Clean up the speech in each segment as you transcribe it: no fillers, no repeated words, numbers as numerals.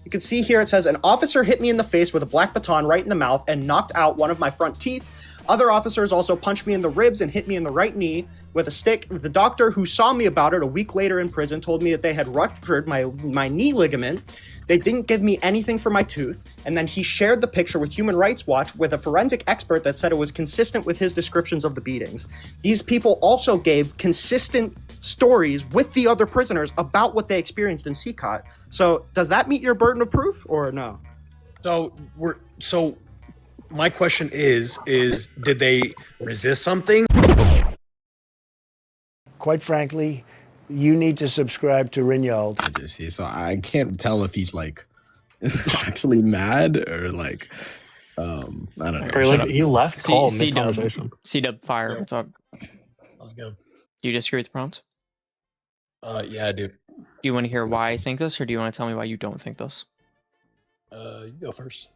You can see here it says, an officer hit me in the face with a black baton right in the mouth and knocked out one of my front teeth. Other officers also punched me in the ribs and hit me in the right knee with a stick. The doctor who saw me about it a week later in prison told me that they had ruptured my knee ligament. They didn't give me anything for my tooth. And then he shared the picture with Human Rights Watch with a forensic expert that said it was consistent with his descriptions of the beatings. These people also gave consistent stories with the other prisoners about what they experienced in CCOT. So does that meet your burden of proof or no? So my question is did they resist something? Quite frankly, you need to subscribe to Rinnycast. So I can't tell if he's like actually mad or like I don't know. Or like he left call C-Dub mid-conversation. Fire. What's up? Let's go. Do you disagree with the prompt? Yeah, I do. Do you want to hear why I think this, or do you want to tell me why you don't think this? You go first.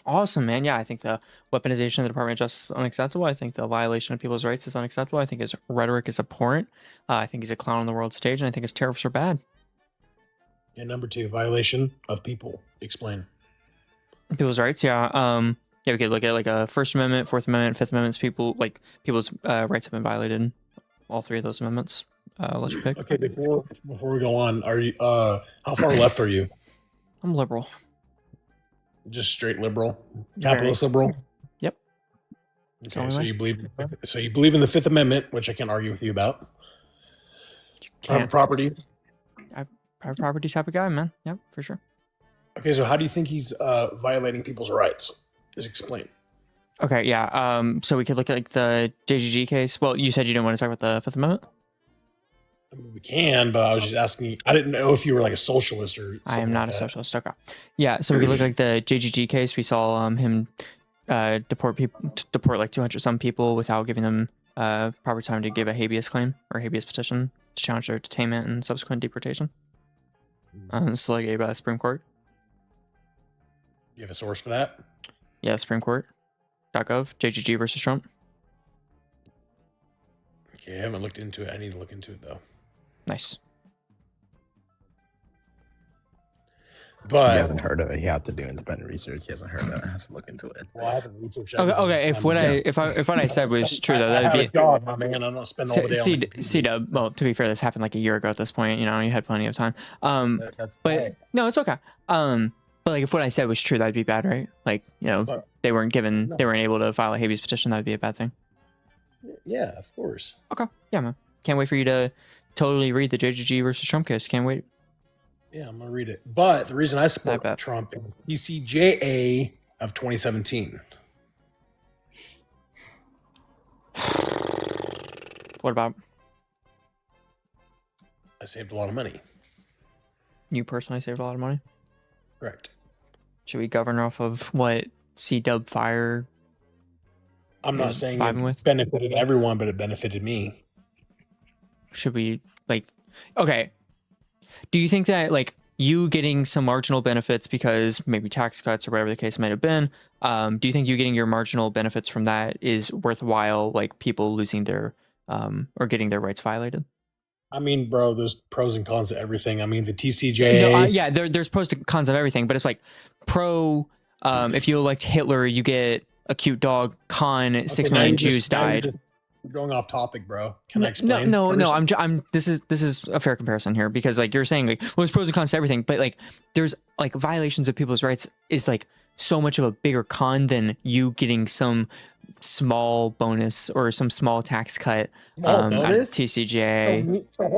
Awesome, man. Yeah, I think the weaponization of the Department of Justice is unacceptable. I think the violation of people's rights is unacceptable. I think his rhetoric is abhorrent. I think he's a clown on the world stage, and I think his tariffs are bad. And number 2, violation of people. Explain. People's rights, yeah. Yeah, we could look at like a First Amendment, Fourth Amendment, Fifth Amendments. People's rights have been violated in all 3 of those amendments. Let you pick. Okay, before we go on, are you how far left are you? I'm liberal. Just straight liberal, capitalist liberal. Yep. Okay, so you believe in the Fifth Amendment, which I can't argue with you about. Private property. Private property type of guy, man. Yep, for sure. Okay, so how do you think he's violating people's rights? Just explain. Okay, yeah. So we could look at like the JGG case. Well, you said you didn't want to talk about the Fifth Amendment. I mean, we can, but I was just asking. I didn't know if you were like a socialist or something. I am not a socialist. Okay. Yeah. So we could look at like the JGG case. We saw him deport like 200 some people without giving them proper time to give a habeas claim or habeas petition to challenge their detainment and subsequent deportation. So like a Supreme Court. You have a source for that? Yeah, Supreme Court.gov, JGG versus Trump. Okay, I haven't looked into it. I need to look into it though. Nice. But he hasn't heard of it. He had to do independent research. He hasn't heard of it. He has to look into it. Well, I haven't researched it. Okay. If what I said was true, though, that'd be a job, my man. I'm not spending all the day. C-Dub. Well, to be fair, this happened like a year ago at this point. You know, you had plenty of time. But no, it's okay. But like, if what I said was true, that'd be bad, right? Like, you know, they weren't able to file a habeas petition. That'd be a bad thing. Yeah, of course. Okay. Yeah, man. Can't wait for you to totally read the JGG versus Trump case. Can't wait. Yeah, I'm gonna read it. But the reason I support Trump is TCJA of 2017. What about? I saved a lot of money. You personally saved a lot of money? Correct. Should we govern off of what C-Dub Fire? I'm not saying it benefited everyone, but it benefited me. Should we okay. Do you think that like you getting some marginal benefits because maybe tax cuts or whatever the case might have been, do you think you getting your marginal benefits from that is worthwhile, like people losing their or getting their rights violated? I mean, bro, there's pros and cons to everything. I mean, the TCJA. Yeah, there's pros and cons of everything, but it's like if you elect Hitler, you get a cute dog. Con, 6 million Jews died. You're going off topic, bro. Can I explain? No. This is a fair comparison here because like you're saying like, well, there's pros and cons to everything, but like there's like violations of people's rights is like so much of a bigger con than you getting some small bonus or some small tax cut out of TCJA. So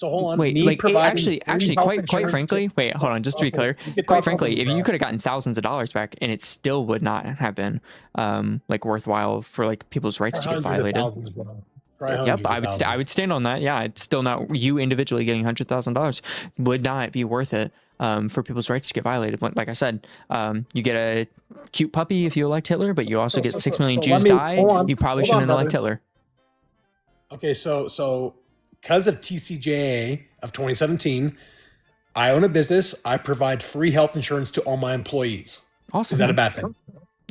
hold on. Wait, like actually, quite frankly, wait, hold on. Just to be clear, quite frankly, if you could have gotten thousands of dollars back, and it still would not have been like worthwhile for like people's rights to get violated. Yep, I would stand on that. Yeah, it's still not you individually getting $100,000 would not be worth it for people's rights to get violated. Like I said, you get a cute puppy if you elect Hitler, but you also get 6 million Jews die. You probably shouldn't elect Hitler. Okay, so because of TCJA of 2017, I own a business. I provide free health insurance to all my employees. Awesome. Is that a bad thing?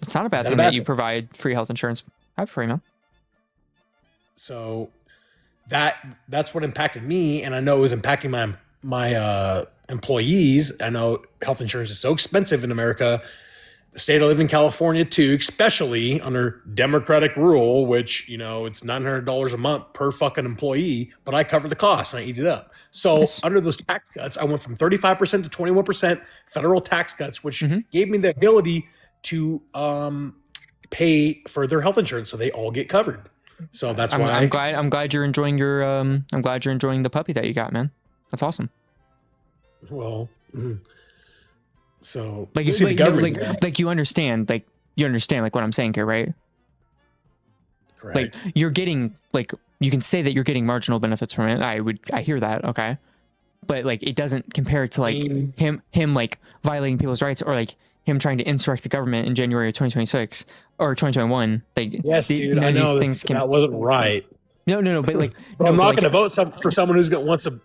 It's not a bad thing that you provide free health insurance. I'm free, man. So that's what impacted me, and I know it was impacting my employees, I know health insurance is so expensive in America. The state I live in, California too, especially under Democratic rule, which, you know, it's $900 a month per fucking employee, but I cover the cost and I eat it up. So under those tax cuts, I went from 35% to 21% federal tax cuts, which gave me the ability to pay for their health insurance, so they all get covered. So that's why I'm glad you're enjoying your I'm glad you're enjoying the puppy that you got, man. That's awesome. Well, so like you see the government, like you understand like what I'm saying here, right? Correct. Like you're getting, like, you can say that you're getting marginal benefits from it. I hear that, okay, but like it doesn't compare to like him like violating people's rights, or like him trying to insurrect the government in January of 2026 or 2021. Like, yes, dude, I know that wasn't right. No, but like, but I'm not going to vote for someone who's wants to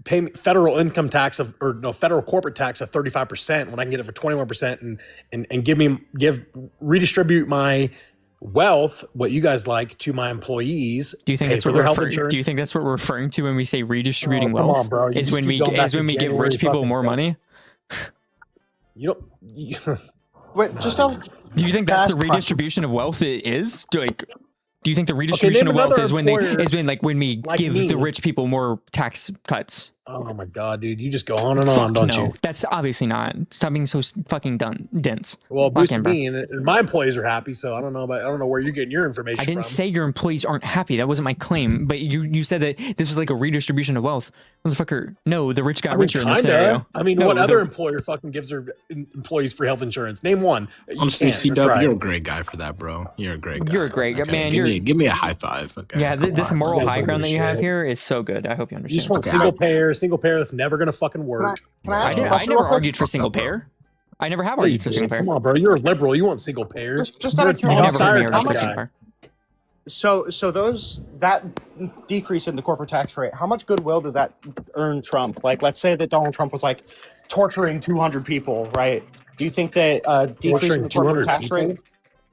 pay federal income tax federal corporate tax of 35% when I can get it for 21% and redistribute my wealth, what you guys like, to my employees. Do you think that's what we're referring? Do you think that's what we're referring to when we say redistributing wealth? Come on, bro. Is when we give rich people more money? You don't. Wait, just tell. Do you think that's the redistribution of wealth? It is like. Do you think the redistribution of wealth is when we give the rich people more tax cuts? Oh my god, dude! You just go on and on, don't you? That's obviously not. Stop being so fucking dense. Well, boost me, and my employees are happy, so I don't know where you're getting your information from. I didn't say your employees aren't happy. That wasn't my claim. But you said that this was like a redistribution of wealth, motherfucker. No, the rich got richer in this scenario. I mean, what other employer fucking gives their employees free health insurance? Name one. Honestly, C-Dub, you're a great guy for that, bro. You're a great guy. You're a great guy, man. Give me a high five. Okay. Yeah, this moral high ground that you have here is so good. I hope you understand. You just want single payer that's never gonna fucking work. I never argued for single payer. I never have argued for single payer. Come on, bro. You're a liberal. You want single payer. Just out of curiosity, so that decrease in the corporate tax rate, how much goodwill does that earn Trump? Like, let's say that Donald Trump was like torturing 200 people, right? Do you think that decrease in the corporate tax rate?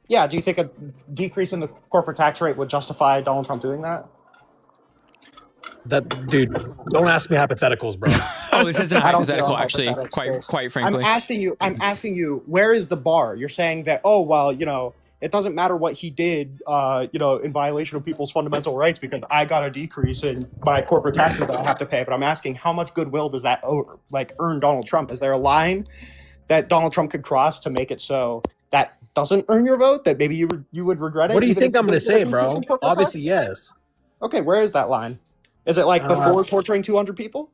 Yeah. Do you think a decrease in the corporate tax rate would justify Donald Trump doing that? That dude, don't ask me hypotheticals, bro. Oh, this isn't hypothetical, actually. Quite frankly, I'm asking you, where is the bar? You're saying that, oh well, it doesn't matter what he did, in violation of people's fundamental rights because I got a decrease in my corporate taxes that I have to pay. But I'm asking, how much goodwill does that earn Donald Trump? Is there a line that Donald Trump could cross to make it so that doesn't earn your vote? That maybe you would regret it? What do you think I'm going to say, bro? Obviously, yes. Okay, where is that line? Is it like before torturing 200 people?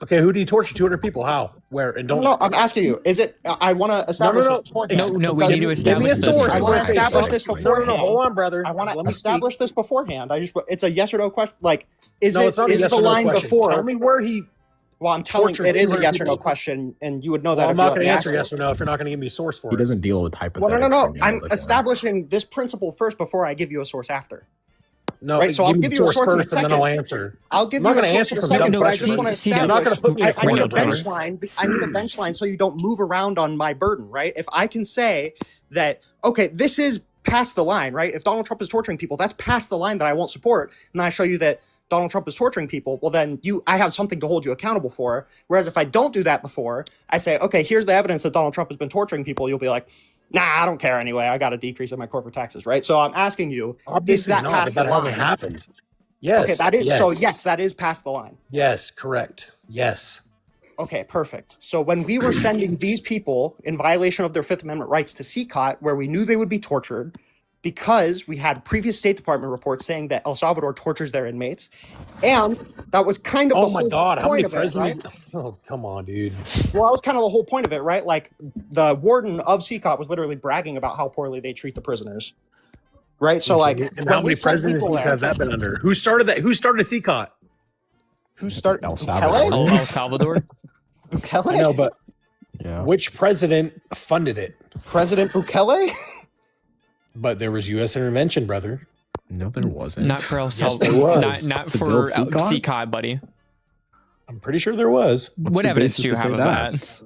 Okay, who do you torture 200 people? How? Where? And don't. No, I'm asking you. Is it? I want to establish this beforehand. No, we need to establish this. I want to establish this beforehand. No, hold on, brother. I want to establish this beforehand. It's a yes or no question. Like, is it's not the line before? Tell me where he. Well, I'm telling you, it is a yes or no question, and you would know that. I'm not going to answer yes or no if you're not going to give me a source for it. He doesn't deal with hypotheticals. Well, no. I'm establishing this principle first before I give you a source after. No, right, so I'll give you a source in a second. And then I'll answer. I'll give you a source in a second, but I just want to establish. I need a bench line. I need a bench line so you don't move around on my burden, right? If I can say that, okay, this is past the line, right? If Donald Trump is torturing people, that's past the line that I won't support. And I show you that Donald Trump is torturing people, well then I have something to hold you accountable for. Whereas if I don't do that before, I say, okay, here's the evidence that Donald Trump has been torturing people, you'll be like, nah, I don't care anyway. I got a decrease in my corporate taxes, right? So I'm asking you, is that past the line? That hasn't happened. Yes. Okay, that is yes. So yes, that is past the line. Yes, correct. Yes. Okay, perfect. So when we were sending these people in violation of their Fifth Amendment rights to CCOT, where we knew they would be tortured, because we had previous State Department reports saying that El Salvador tortures their inmates, and that was kind of the whole point of it, right? Oh, come on, dude. Well, that was kind of the whole point of it, right? Like, the warden of CCOT was literally bragging about how poorly they treat the prisoners, right? So, like, and how many presidencies has that been under? Who started that? Who started CCOT? Who started El Salvador? El Salvador? Bukele? I know, but which president funded it? President Bukele? But there was U.S. intervention, brother. No, there wasn't. Not for El Salvador. Not for CCOT, buddy. I'm pretty sure there was. What evidence do you have of that?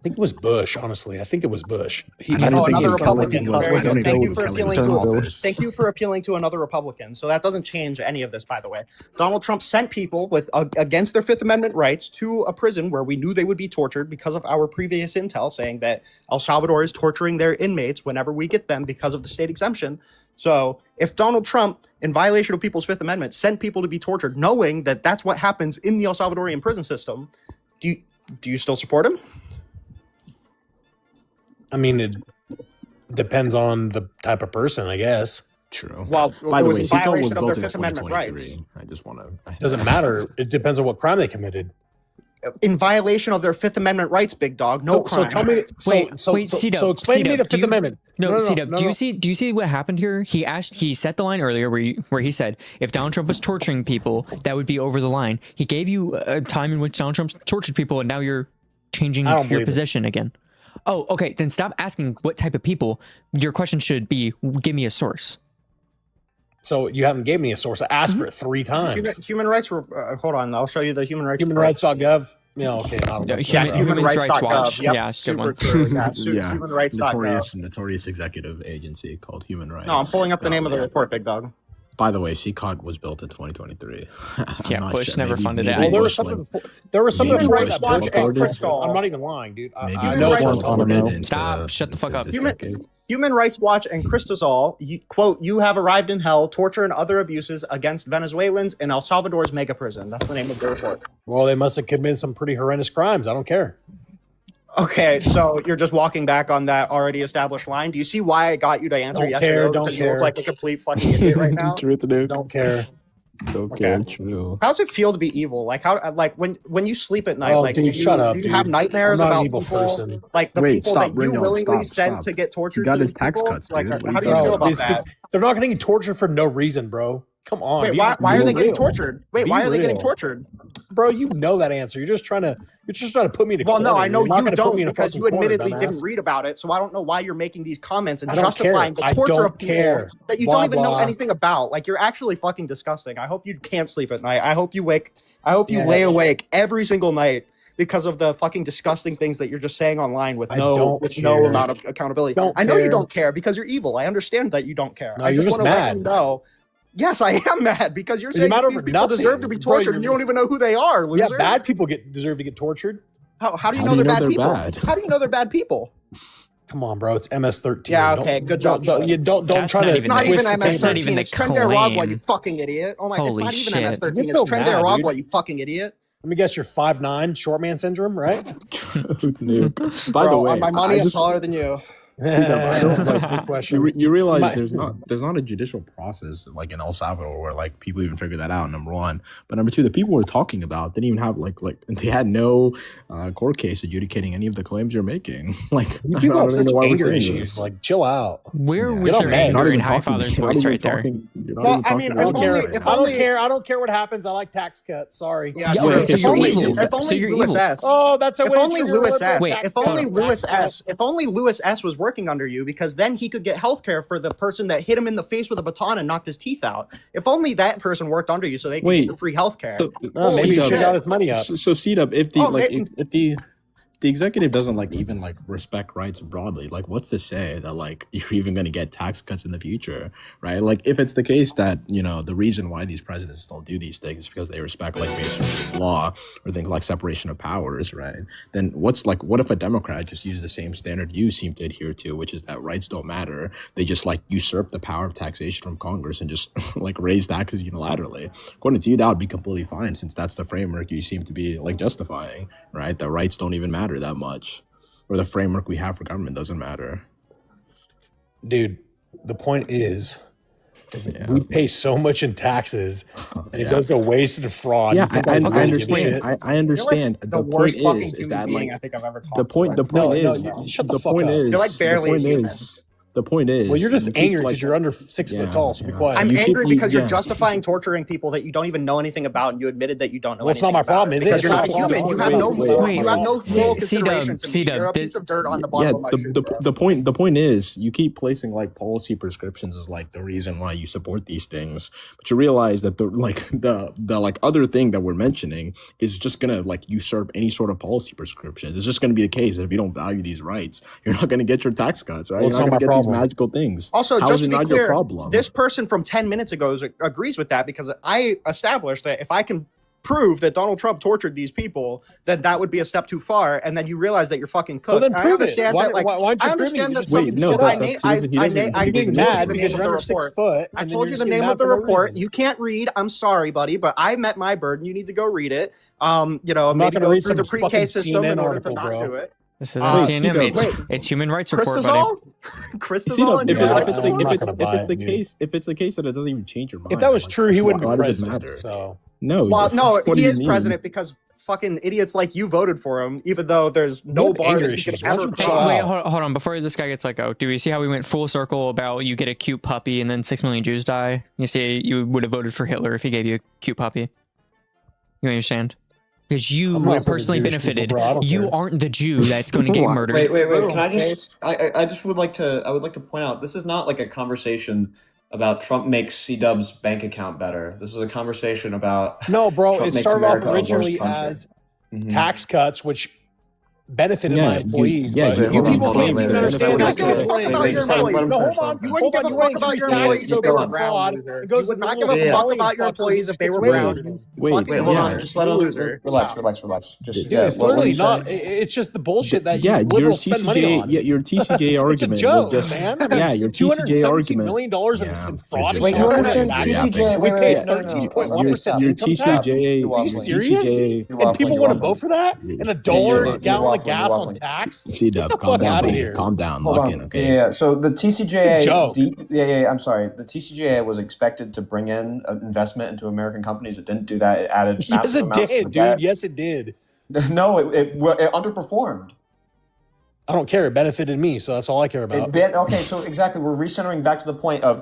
think it was Bush, honestly. I think it was Bush. Another Republican. Very good. Thank you for appealing to another Republican. So that doesn't change any of this, by the way. Donald Trump sent people against their Fifth Amendment rights to a prison where we knew they would be tortured because of our previous intel saying that El Salvador is torturing their inmates whenever we get them because of the state exemption. So if Donald Trump, in violation of people's Fifth Amendment, sent people to be tortured, knowing that that's what happens in the El Salvadorian prison system, do you still support him? I mean, it depends on the type of person, I guess. True. Well, by the way, in violation of their Fifth Amendment rights. I just want to. Doesn't matter. It depends on what crime they committed. In violation of their Fifth Amendment rights, big dog. No crime. So tell me. So explain to me the Fifth Amendment. No, do you see what happened here? He set the line earlier where he said if Donald Trump was torturing people, that would be over the line. He gave you a time in which Donald Trump tortured people, and now you're changing your position again. Oh, okay. Then stop asking what type of people. Your question should be, give me a source. So you haven't gave me a source. I asked for it 3 times. Human rights were. Hold on, I'll show you the human rights. Humanrights.gov. Yeah, okay. Humanrights.gov. Yep, Yeah, super true. Yeah, Humanrights.gov. notorious executive agency called Human Rights. No, I'm pulling up the name of the report, big dog. By the way, CCOD was built in 2023. Yeah, Bush never funded it. Well, there was something right that Bush and Crystal. I'm not even lying, dude. I know. Stop! Shut the fuck up. Human Rights Watch and Cristazol, you have arrived in hell, torture and other abuses against Venezuelans in El Salvador's mega prison. That's the name of the report. Well, they must have committed some pretty horrendous crimes. I don't care. Okay, so you're just walking back on that already established line. Do you see why I got you to answer yes or no? Because you look like a complete fucking idiot right now. Don't care. True. How does it feel to be evil? Like when you sleep at night, dude, shut up. Do you have nightmares I'm not about an evil people? person. Like the people that you willingly sent to get tortured? He got his tax cuts. Like, Dude. how do you feel about that? They're not getting tortured for no reason, bro. Come on. Wait, why are they getting tortured? Wait, why are they getting tortured? Bro, you know that answer. You're just trying to put me to. Well, no, I know you don't because because you admittedly didn't read about it. So I don't know why you're making these comments and justifying the torture of people that you don't even know anything about. Like, you're actually fucking disgusting. I hope you can't sleep at night. I hope you lay awake every single night because of the fucking disgusting things that you're just saying online with no amount of accountability. I know you don't care because you're evil. I understand that you don't care. No, I just want to let you know. Yes, I am mad because you're saying that these people deserve to be tortured and you don't even know who they are, loser. Yeah, bad people deserve to get tortured. How do you know they're bad people? How do you know they're bad people? Come on, bro. It's MS-13. Yeah, okay, good job. Don't try to. It's not even MS-13. It's Trendaragua, you fucking idiot. Oh my, it's not even MS-13. It's Trendaragua, you fucking idiot. Let me guess, you're 5'9", short man syndrome, right? By the way, on my money, I'm taller than you. You realize there's not a judicial process like in El Salvador where like people even figure that out, number one. But number two, the people we're talking about didn't even have like they had no court case adjudicating any of the claims you're making. Like, people have such anger issues. Like, chill out. Where was their anger in Highfather's voice right there? Well, I mean, I don't care what happens. I like tax cuts. Sorry. Yeah, so you're evil. If only Lewis S. Oh, that's a if only Lewis S. Wait, If only Lewis S was working under you, because then he could get healthcare for the person that hit him in the face with a baton and knocked his teeth out. If only that person worked under you, so they could get free healthcare. Maybe he should have got his money up. So C-Dub, if the executive doesn't like even like respect rights broadly, like what's to say that like you're even going to get tax cuts in the future, right? Like if it's the case that, you know, the reason why these presidents don't do these things is because they respect like basic law or things like separation of powers, right? Then what if a Democrat just used the same standard you seem to adhere to, which is that rights don't matter? They just like usurp the power of taxation from Congress and just like raise taxes unilaterally. According to you, that would be completely fine since that's the framework you seem to be like justifying, right? That rights don't even matter that much, or the framework we have for government doesn't matter. Dude, the point is we pay so much in taxes and it does go waste and fraud. Yeah, I understand. I understand. The the worst point is fucking that being like I think I've ever talked the point to. is shut the fuck up. You're like barely the point human. is the point is, Well, you're just angry because like, you're under 6 foot tall, so be quiet. I'm You angry keep- because you're yeah. justifying torturing people that you don't even know anything about, and you admitted that you don't know. Well, it's not anything my about problem, is it? Because It's you're not not my human. You problem. have no Wait, moral. wait, You have no wait. moral See, consideration to me. C-Dub, You're a piece of dirt on the bottom Yeah, of my shoe. bro. the point is, you keep placing like policy prescriptions as like the reason why you support these things, but you realize that the like other thing that we're mentioning is just gonna like usurp any sort of policy prescriptions. It's just gonna be the case that if you don't value these rights, you're not gonna get your tax cuts, right? Well, it's you're not not gonna my get these problem. magical things. Also, How just is to it be not your clear, problem? this person from 10 minutes ago agrees with that because I established that if I can prove that Donald Trump tortured these people, then that would be a step too far. And then you realize that you're fucking cooked. Well, then I prove it. understand Why, that, like, why aren't you I proving it? understand You that just- some Wait, no, shit that- I that's- I he doesn't- I he told You're you getting the mad name because of you're the under 6 report. foot. I and then told you're you the just name getting of the mad for no report. reason. You can't read. I'm sorry, buddy, but I met my burden. You need to go read it. You know, I'm not maybe gonna go read through the some pre-K fucking system CNN in order to article, not bro. do it. This isn't Wait, CNN. Wait. It's human rights report, buddy. Crystazol? See, Crystazol and if human Yeah, rights I'm not report? gonna buy it's the it, dude. case, if it's the case that it doesn't even change your mind. If that was like, true, he wouldn't why be does it president. matter? So No, Well, no, what do he you is mean? president because fucking idiots like you voted for him, even though there's no have bar anger that he issues. could Why don't ever you chill cross. out? Wait, hold on. Before this guy gets let go, do we see how we went full circle about you get a cute puppy and then 6 million Jews die? You see, you would have voted for Hitler if he gave you a cute puppy. You understand? Because you I'm would not have for the personally Jewish benefited. people, bro. I don't You care. aren't the Jew that's going to get murdered. Wait. Can I just? I just would like to. I would like to point out this is not like a conversation about Trump makes C-Dub's bank account better. This is a conversation about no, bro. Trump it makes started off America a worse originally country. as Mhm. tax cuts, which benefited Yeah, my employees. yeah, but you- you hold on, people hold on, can't wait, even wait, understand wait, that. You wouldn't give a fuck about your employees. No, hold on. You wouldn't give a fuck about your employees if they were brown. You would not give a fuck about your employees if they were brown. You Wait, fucking Wait, hold Yeah. on. Just let him loser. relax. Stop. Just Dude, it's what literally you not. saying? It's just the bullshit that yeah, you your liberals spend money TCJ, on. your TCJ argument It's a joke, will just, man. I mean, yeah, your TCJ $217 argument. million Yeah, in fraud. it's Wait, just- you Yeah, understand yeah, TCJ? We Wait, paid wait, no, no, no. 13.1% your income tax. TCJ, Are you serious? TCJ, And people want to vote for that? And $1 a gallon of you're gas waffling. on tax? C-Dub, the calm fuck down, outta buddy. here. Calm down, Hold lock on. in, okay? Yeah. So the TCJA, Joke. I'm sorry. The TCJA was expected to bring in investment into American companies. It didn't do that. It added Yes, massive it amounts to did, the dude. debt. Yes, it did. No, it underperformed. I don't care. It benefited me, so that's all I care about. Okay, so exactly, we're recentering back to the point of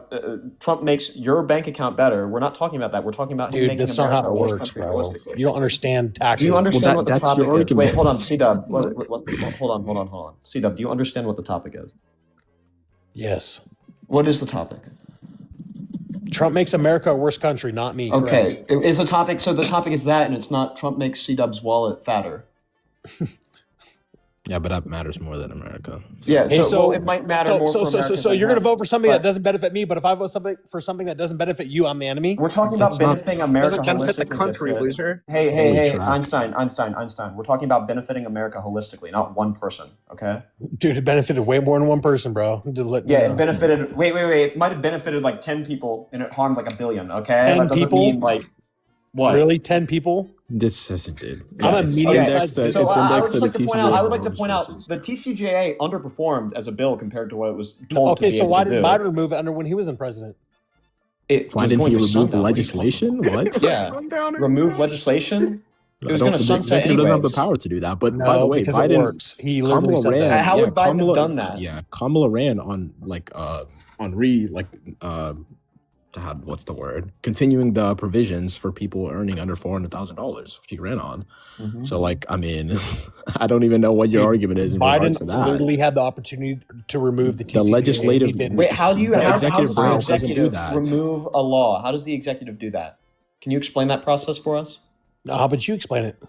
Trump makes your bank account better. We're not talking about that. We're talking about him Dude, making that's not America how it a worse works, country bro. holistically. You don't understand taxes. Do you understand Well, what the that's topic your is? argument. Wait, hold on, C-Dub. Hold on. C-Dub, do you understand what the topic is? Yes. What is the topic? Trump makes America a worse country, not me. Okay, correct? is the topic, so the topic is that, and it's not Trump makes C-Dub's wallet fatter. Yeah, but that matters more than America. Yeah, Hey, well, it might matter more for Americans So than you're going to him. vote for something that But doesn't benefit me, but if I vote for something that doesn't benefit you, I'm the enemy? we're talking about That's not- benefiting America Doesn't benefit the holistically, country, that's it. loser. Hey, Holy hey, track. Einstein. We're talking about benefiting America holistically, not one person, okay? Dude, it benefited way more than one person, bro. Just let you Yeah, know. it benefited, wait. It might have benefited like 10 people and it harmed like 1 billion, okay? 10 That doesn't people? mean like, what? Really? 10 people? This isn't it. I'm a It's medium-sized indexed to- business. So it's I would indexed just like to to the point out, TCJA I would like to for point out resources. the TCJA underperformed as a bill compared to what it was told to Okay, be so able why to did do. Biden remove it under when he was in president? It Why was didn't going he to remove sundown. legislation? What? Yeah, Sundowner. remove legislation. It was I going don't- to the sunset executive doesn't have the anyways. power to do that. But No, by the way, because it Biden, works. He literally Kamala said ran. that. How would Biden have done that? Yeah, Kamala ran on what's the word? Continuing the provisions for people earning under $400,000. She ran on. Mhm. So I mean, I don't even know what your argument is in regards to Biden that. literally had the opportunity to remove the TCJA. legislative- He didn't. Wait, how do you The how executive does the branch doesn't do executive that. remove a law? How does the executive do that? Can you explain that process for us? No, how about you explain it?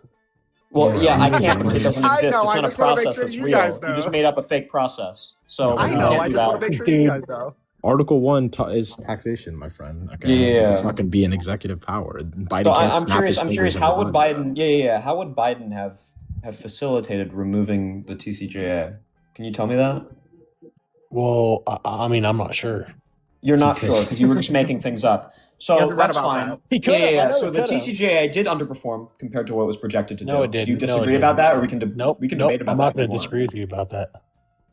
Well, yeah, I can't because it doesn't I exist. know, It's I not a just wanna make process sure that's you real. guys You know. just made up a fake process. So I you know. can't I do just want that. to make sure Dude. you guys know. Article 1 is taxation, my friend. Okay? Yeah. It's not going to be an executive power. Biden So can't I'm snap curious. his I'm fingers curious. and How would realize that. Biden? Yeah. How would Biden have facilitated removing the TCJA? Can you tell me that? Well, I mean, I'm not sure. You're not sure because you were just making things up. So He hasn't read that's about fine. that. He could have. I know So he the could have. TCJA did underperform compared to what was projected to do. No, it didn't. Do you No, it disagree about didn't. that, or we can Nope. we can nope. debate about I'm that? not if going you to want. disagree with you about that.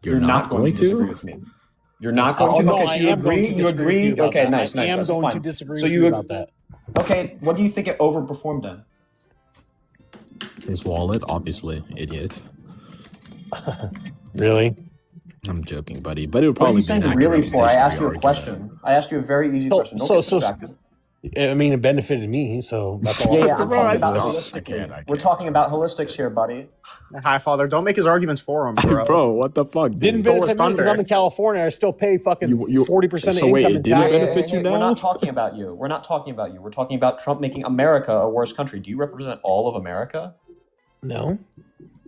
You're not going to disagree with me. You're not going to. no, Okay, I so you am going agree. to You disagree with agree. you about Okay, that. nice. I am That's going to fine. disagree So with you you about that. Okay, what do you think it overperformed in? His wallet, obviously, idiot. Really? I'm joking, buddy, but it would What are probably you saying be an really accurate for? I representation asked of you your a argument. question. I asked you a very easy question. Don't get distracted. I mean, it benefited me, so that's all. Yeah, I'm I'm talking about I holistically. can't. We're talking about holistics here, buddy. Hi, Father. Don't make his arguments for him, bro. Bro, what the fuck? Dude? Didn't benefit me because I'm in California. I still pay fucking 40% of so wait, income it in didn't taxes. benefit you now? We're not talking about you. We're not talking about you. We're talking about Trump making America a worse country. Do you represent all of America? No.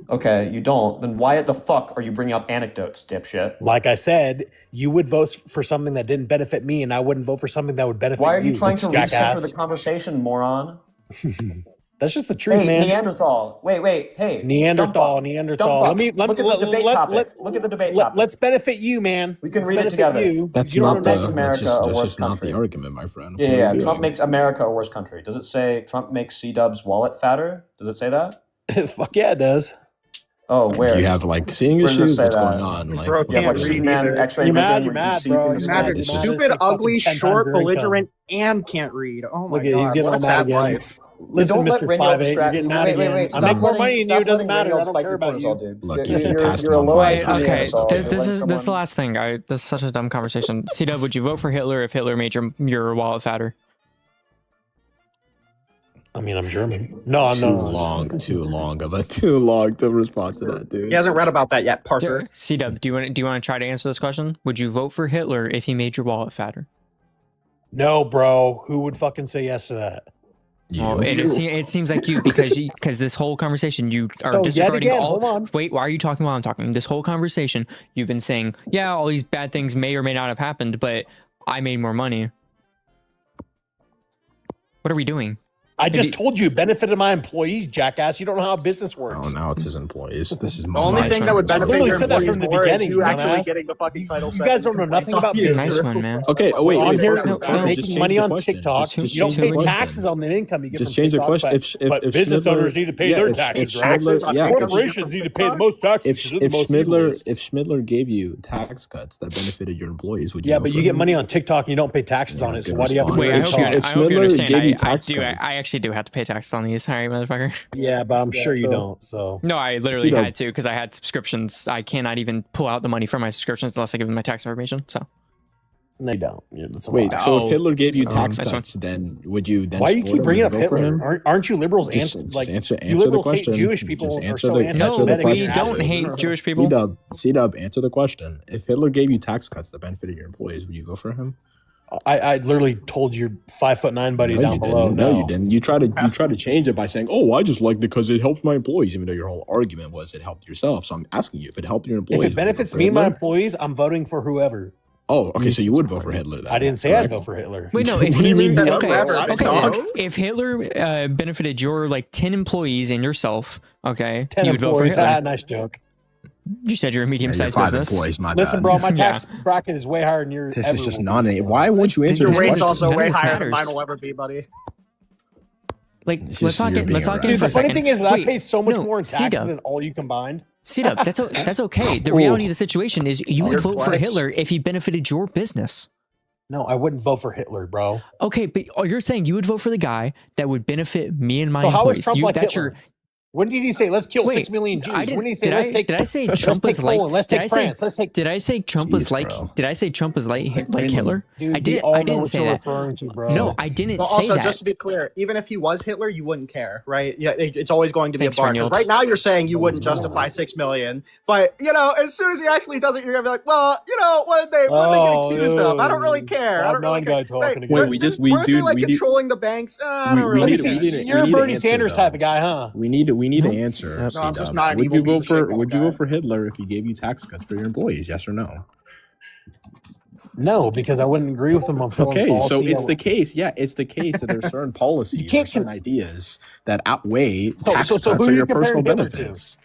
Okay, you don't. Then why the fuck are you bringing up anecdotes, dipshit? Like I said, you would vote for something that didn't benefit me, and I wouldn't vote for something that would benefit you. Why are you trying to jackass. recenter the conversation, moron? That's just the truth, Hey, man. Neanderthal. Wait. Hey. Neanderthal. Look at the debate topic. Look at the debate topic. Let's benefit you, man. We can Let's read it benefit together. You. That's You not don't the. know- America That's a worse just not country. the argument, my friend. Yeah, What are yeah. you Trump doing? makes America a worse country. Does it say Trump makes C-Dub's wallet fatter? Does it say that? Fuck yeah, it does. Oh, where? Do you have like seeing Where does it issues? say What's that? going on? Like, Bro, You have can't like read Superman either. X-ray You're vision mad, where you're you can mad, see bro. through the You're sky. mad, Mad, you're mad. stupid, It's like ugly, fucking 10 short, times your belligerent, and can't read. Oh my Look at- he's god, getting what a all mad sad again. life. Listen, Don't let Mr. Rinnycast 5'8", you're distract getting you. mad again. Wait. I make more money than you. It doesn't matter. I don't Spike care your about corners you. all, dude. Look, You're- you can you're- pass you're a no low bias IQ on Okay, this. asshole. You're this like is the someone- last thing. This is such a dumb conversation. C-Dub, would you vote for Hitler if Hitler made your wallet fatter? I mean, I'm German. No, I'm Too not. too long to respond to that, dude. He hasn't read about that yet, Parker. C-Dub, do you want to try to answer this question? Would you vote for Hitler if he made your wallet fatter? No, bro. Who would fucking say yes to that? Well, it seems like you because this whole conversation you are So, yet disregarding again, all. hold on. Wait, why are you talking while I'm talking? This whole conversation you've been saying, yeah, all these bad things may or may not have happened, but I made more money. What are we doing? I just told you it benefited my employees, jackass. You don't know how business Oh, works. now it's his employees. This is The only thing that would benefit Literally your said that from employees the more is beginning, you you actually dumbass. getting the fucking title. You guys don't know nothing about business. Nice one, man. Okay. Oh wait. I'm wait, here. hold on. no, I'm no, making money on TikTok. Just You don't change pay the question. taxes on the income you get Just from change the TikTok, question. but If business Schmidler- owners need to pay yeah, their if taxes, right? Schmidler- yeah, Corporations need to pay the most taxes. If They're the most evilest. Schmidler gave you tax cuts that benefited your employees, would you? Yeah, go but for you it? get money on TikTok and you don't pay taxes Yeah, on it. So good why do you have to response. pay Wait, I If hope you, Schmidler- I if hope you Schmidler understand. gave you I tax do. cuts- I actually do have to pay taxes on these. Sorry, motherfucker. Yeah, but I'm sure you so- don't. So No, I literally C-Dub. had to because I had subscriptions. I cannot even pull out the money from my subscriptions unless I give them my tax information. So no, you don't. That's a Wait, lie. so Oh. if Hitler gave you tax Nice one. cuts, then would you? Then Why do you support keep him? bringing Would up you vote for Hitler? him? Aren't you liberals? Just you answer the liberals question. hate Jewish people Just or answer so the- anti-Semitic. answer the we question. don't hate Jewish people. C-Dub, answer the question. If Hitler gave you tax cuts that benefited your employees, would you vote for him? I literally told your 5'9" buddy No, down you below. didn't. No, you didn't. You try to change it by saying, "Oh, I just liked it because it helps my employees," even though your whole argument was it helped yourself. So I'm asking you, if it helped your employees, If would it you benefits vote for me and my Hitler? employees, I'm voting for whoever. Oh, okay. So you would vote for Hitler then? I didn't say I'd correct? vote for Hitler. Wait, no. If What do you mean Hitler, you okay, never? okay, Dog. if Hitler benefited your like 10 employees and yourself, okay, 10 you would vote for employees. Hitler. Nice joke. You said you're a Yeah, medium-sized you're 5 business. employees, my Listen, bad. bro, my Yeah. tax bracket is way higher than yours. This ever is just will be, non. so- Why won't you answer Your this weight's question? also None way of this higher than matters. mine will ever be, buddy. Like, It's let's just not you're get being let's not a get Dude, in for the a funny second. thing is, I Wait, pay so much no, more in taxes C-Dub. than all you combined. C-Dub, that's okay. The reality of the situation is you would vote for Hitler if he benefited your business. No, I wouldn't vote for Hitler, bro. Okay, but you're saying you would vote for the guy that would benefit me and my So how is employees. Trump like That's Hitler? When did he say, let's kill Wait, 6 million Jews? I didn't- When did he say, did let's I- take did I say let's Trump take was like- Poland, let's did take I say- France, let's take... Did I say Trump was Jeez, like? bro. Did I say Trump was like Hitler? Dude, I didn't. all I know didn't what say you're that. referring to, bro. No, I didn't But say also, that. just to be clear, even if he was Hitler, you wouldn't care, right? Yeah, it's always going to be Thanks, a bar. 'Cause Rinnycast. right now, you're saying you wouldn't justify 6 million, but as soon as he actually does it, you're gonna be like, well, what did they get accused of? I don't really care. I don't really care. Wait, we just- we weren't do- they like we do- controlling the banks? I don't we really need- care. we need- You're a we need to Bernie answer, Sanders though. type of guy, huh? We need to answer. No, I'm C-Dub. just not an Would evil you go piece of shit for? Would you guy. go for Hitler if he gave you tax cuts for your employees? Yes or no? No, because I wouldn't agree with him on foreign Okay, policy. so it's the case. Yeah, it's the case that there's certain policies, can't or certain ideas that outweigh So- tax so cuts who or are you your personal comparing Hitler to? benefits.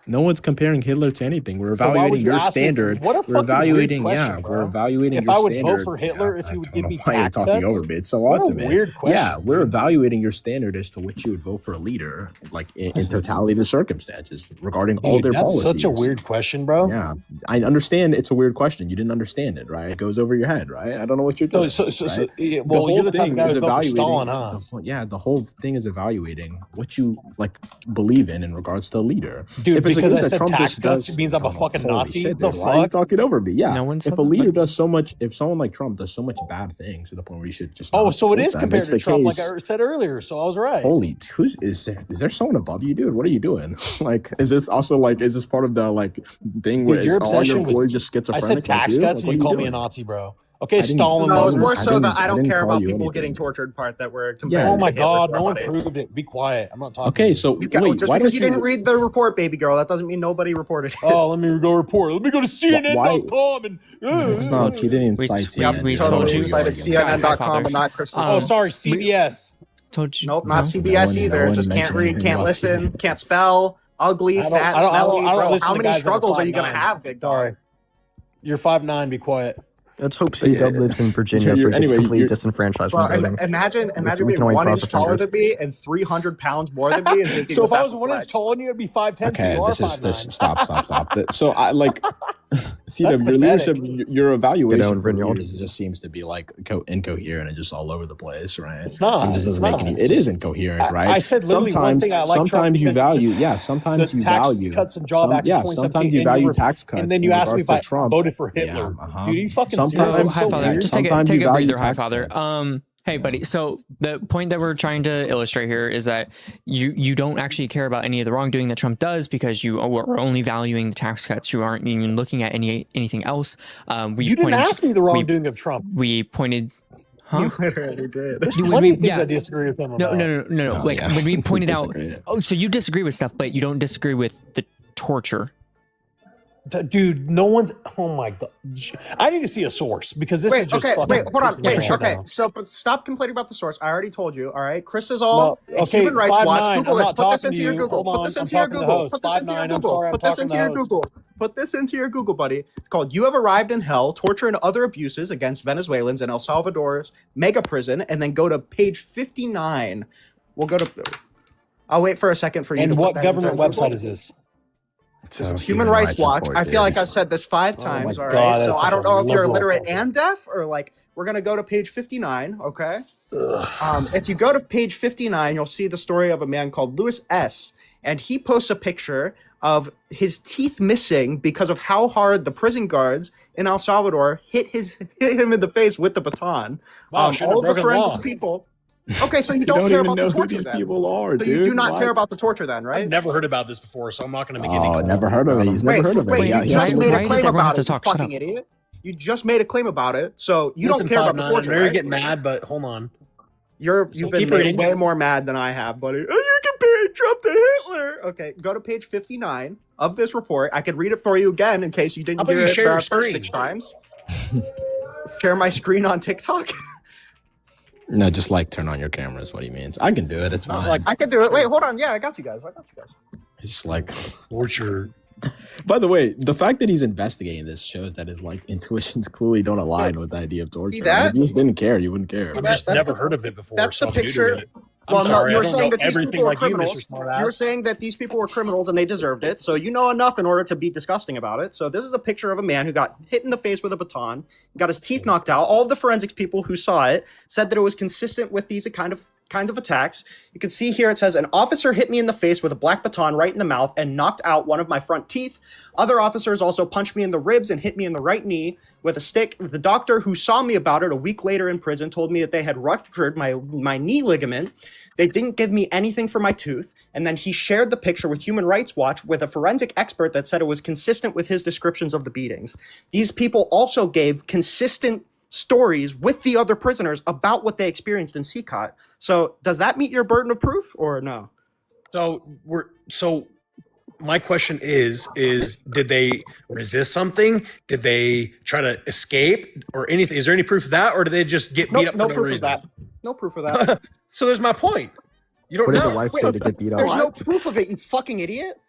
No one's comparing Hitler to anything. We're So why would evaluating you your ask me- standard. what a We're fucking weird evaluating, question, we're bro. evaluating If your I would vote standard. for Hitler if he I would don't give know me why you're tax talking cuts? over me. It's so What a ultimate. weird question, Yeah, we're dude. evaluating your standard as to which you would vote for a leader, like in totality of the circumstances regarding all Dude, their that's policies. such a weird question, bro. Yeah, I understand it's a weird question. You didn't understand it, right? It goes over your head, right? I don't know what you're doing. So, right? yeah, The well, whole you're the type thing of guy is who vote for evaluating. Stalin, huh? The whole thing is evaluating what you like believe in regards to a leader. Dude, If it's there's a because case I that said Trump tax just cuts does. means I'm a Oh, fucking holy Nazi. shit, The dude, why are you fuck? talking over me? Yeah. No one said If a that. leader does so much, if someone like Trump does so much bad things to the point where you should just Oh, not so it support is them, compared it's to the Trump, like case- I said earlier. So I was right. Holy, is there someone above you, dude? What are you doing? Like, is this part of the like thing where Dude, your all your obsession with- employees just I schizophrenic? said tax like you? cuts, Like, and you what are call me a doing? Nazi, bro. Okay, I didn't- Stalin. No, it was murdered- more so that I don't didn't care call about you people anything. getting tortured part that we're Yeah. comparing. Oh my to Hitler's god, no one funny. proved it. Be quiet. I'm not talking. Okay, to you. so You got, wait, just why because don't you didn't read the report, baby girl, that doesn't mean nobody reported it. Oh, let me go report. Let me go to CNN.com and. It's not. He didn't We- cite yeah, CNN. we He totally told you. cited CNN.com, but not Crystal. Oh, sorry, CBS. Told you. Nope, not no? CBS No one- either. no one Just can't mentioned read, anything can't about listen, CBS. can't spell, ugly, I don't- fat, I don't- smelly. I don't Bro, listen how to many guys that are struggles are you gonna 5'9". have, big dog? Sorry. You're 5'9". Be quiet. Let's hope C-Dub lives in Virginia so he gets Anyway, completely you're- disenfranchised Well, from voting. imagine we can being only 1 cross inch taller offenders. than me and 300 pounds more than me. And thinking So if I that was was 1 inch flex. taller than you, it'd be 5'10". So Okay, you are this is 5'9". stop. So I like see That's your leadership, pathetic. your evaluation Get on, for Rinnycast. leaders just seems to be like incoherent and just all over the place, right? It's not. It just doesn't It's make not. any. It is incoherent, right? I said literally one thing I like Trump sometimes you because value, this- yeah. Sometimes the you tax value cuts and Job Act in yeah. 2017, Sometimes you and value were- tax cuts, and then in you asked me if regards I to Trump. voted for Hitler. Yeah, uh-huh. Dude, are you fucking Sometimes- serious? Hi, Father. weird. Just take a Sometimes you value breather, Hi, tax Father. cuts. Hey, buddy. So the point that we're trying to illustrate here is that you don't actually care about any of the wrongdoing that Trump does because you are only valuing the tax cuts. You aren't even looking at anything else. You didn't ask me the wrongdoing of Trump. We pointed. Huh? You literally did. There's When plenty we- of things yeah. I disagree with him No, about. no. Oh, Like yeah. when we pointed out. Disagree. Oh, so you disagree with stuff, but you don't disagree with the torture. Dude, no one's. Oh my god! I need to see a source because this is Wait, just. okay, fucking wait, hold on, pissing me wait, off okay. now. So, but stop complaining about the source. I already told you. All right, Chris is all No, okay, Human Rights 5'9", Watch. Google I'm it. not Put this talking into to your you. Google. Hold Put on, this I'm into your talking to the Google. host. Put this into your 5'9", I'm Google. sorry, I'm Put this talking into to your the host. Google. Put this into your Google, buddy. It's called "You Have Arrived in Hell: Torture and Other Abuses Against Venezuelans in El Salvador's Mega Prison," and then go to page 59. We'll go to. I'll wait for a second for you. And to what put that into government Google. website is this? This is Human Rights Watch. Report, I feel like dude. I've said this 5 Oh times. my All God, right, so that's I such don't a know if you're liberal illiterate fucking- and deaf or like. We're gonna go to page 59. Okay. If you go to page 59, you'll see the story of a man called Louis S. And he posts a picture of his teeth missing because of how hard the prison guards in El Salvador hit him in the face with the baton. Wow, shouldn't All have of the broken forensics law. people. Okay, so you You don't care even about know the who torture these then. people are, So dude. you do not What? care about the torture then, right? I've never heard about this before, so I'm not going to begin. Oh, never heard of it. He's never heard of it. Wait, Yeah, you yeah. just Why- made why a does claim everyone have about to it, you talk? Shut fucking up. idiot. You just made a claim about it, so you Listen, don't care about the 5'9", torture, I'm ready right? to get mad, but hold on. You've So been keep made reading. way more mad than I have, buddy. Oh, you're comparing Trump to Hitler. Okay, go to page 59 of this report. I could read it for you again in case you How didn't about hear you it share the your first screen? 6 times. Share my screen on TikTok. No, just like turn on your camera is what he means. I can do it. It's Not fine. like I can do it. Wait, hold on. Yeah, I got you guys. It's just like. torture. By the way, the fact that he's investigating this shows that his like intuitions clearly don't align with the idea of torture. See that? If you just didn't care, you wouldn't care. I've That- just that's never the- heard of it before. that's so the I'm new to picture- it. I'm Well, sorry, no, you I were don't saying know that these everything people were like you, Mr. criminals. Smartass. You were saying that these people were criminals and they deserved it. So you know enough in order to be disgusting about it. So this is a picture of a man who got hit in the face with a baton, got his teeth knocked out. All of the forensics people who saw it said that it was consistent with these kinds of attacks. You can see here it says, "An officer hit me in the face with a black baton right in the mouth and knocked out one of my front teeth. Other officers also punched me in the ribs and hit me in the right knee with a stick. The doctor who saw me about it a week later in prison told me that they had ruptured my knee ligament. They didn't give me anything for my tooth." And then he shared the picture with Human Rights Watch with a forensic expert that said it was consistent with his descriptions of the beatings. These people also gave consistent stories with the other prisoners about what they experienced in CCOT. So does that meet your burden of proof or no? So my question is did they resist something? Did they try to escape or anything? Is there any proof of that, or did they just get beat Nope, up no for no proof reason? of that. No proof of that. So there's my point. You don't What did the know. wife Wait, say to get beat up? There's no proof of it, you fucking idiot.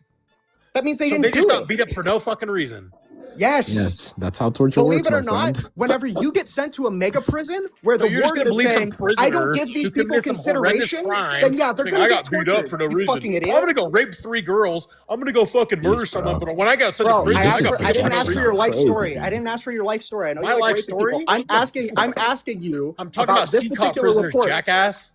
That means they So didn't they just do got it. beat up for no fucking reason. Yes. Yes, that's how torture Believe works, it or my not, friend. whenever you get sent to a mega prison where the So you're just warden gonna is believe saying, some I don't prisoner give these who people committed some horrendous consideration, crime, then yeah, they're think, going I to got get beat tortured. up for no You reason. fucking idiot. I'm gonna go rape 3 girls. I'm gonna go fucking murder Jeez, someone. bro. But when I got sent to Bro, prison, Jesus, I didn't ask for your life crazy, story. dude. I didn't ask for your life story. I know My you like life raping story? people. I'm asking you I'm talking about this CCOT particular prisoners, report. jackass.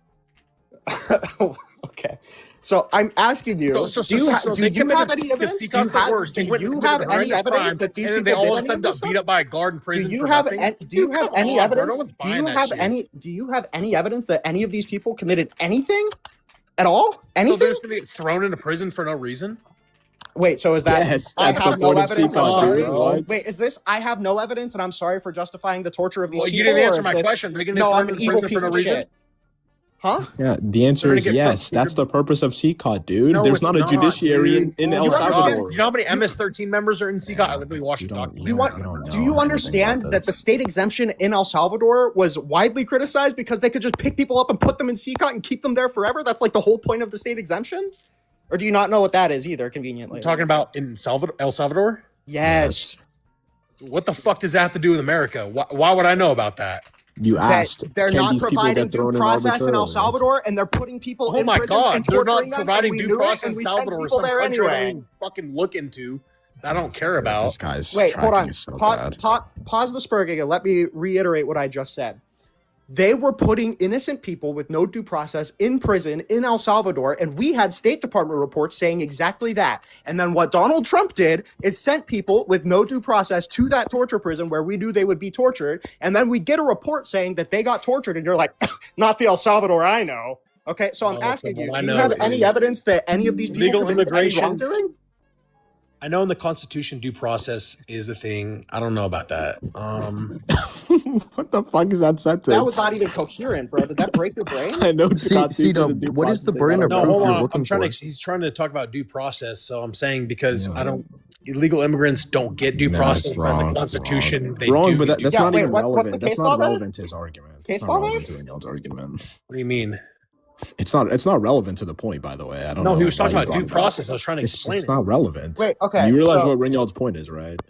Okay. So I'm asking you, do you have any evidence? Do you have any evidence that these people they all of a did sudden any of got this beat stuff? up by a guard in prison Do you for have nothing? do you have any evidence? Do you have any evidence that any of these people committed anything at all? Anything? So they're just gonna get thrown into prison for no reason? Wait, so is that Yes, I that's have the no point of evidence? I'm CPAC, sorry. dude. Wait, is this I have no evidence and I'm sorry for justifying the torture of these Well, people? you didn't answer or is my this- question. They're gonna No, throw I'm them an in evil prison piece for no of reason? shit. Huh? Yeah, the answer They're is gonna get yes. That's the purpose of CCOT, dude. No, There's it's not a not, judiciary dude. in El You Salvador. understand- You know how many MS-13 members are in CCOT? I literally watched a documentary. Do you understand that the state exemption in El Salvador was widely criticized because they could just pick people up and put them in CCOT and keep them there forever? That's like the whole point of the state exemption? Or do you not know what that is either, conveniently? You're talking about in El Salvador? Yes. What the fuck does that have to do with America? Why would I know about that? You asked. They're can not these people providing get due thrown in process in El arbitrarily? Salvador, and they're putting people Oh in my prisons god, and they're torturing not them, providing and we due knew it, process and in we sent Salvador or people some there country I don't anyway. even fucking look into. That I don't care This about. guy's Wait, hold tracking on. is so bad. Pause the Spurgiga. Let me reiterate what I just said. They were putting innocent people with no due process in prison in El Salvador, and we had State Department reports saying exactly that. And then what Donald Trump did is sent people with no due process to that torture prison where we knew they would be tortured, and then we get a report saying that they got tortured, and you're like, not the El Salvador I know. Okay, so I'm asking you, do you have any evidence that any of these people Legal committed any immigration. wrongdoing? I know in the Constitution due process is a thing. I don't know about that. What the fuck is that sentence? That was not even coherent, bro. Did that break your brain? I know. C-Dub, what is the burden of No, proof hold you're on. looking for? He's trying to talk about due process. So I'm saying because illegal immigrants don't get due No, process it's by wrong. the Constitution. They Wrong, do but get due that's Yeah, not wait, even what's relevant. the That's case not law there? relevant to his argument. Case It's law not there? relevant to Rinnycast argument. What do you mean? It's not relevant to the point, by the way. I don't know. No, he was talking why you about due brought it up. process. I was trying to explain It's it. not relevant. Wait, okay. You realize so- what Rinnyald's point is, right?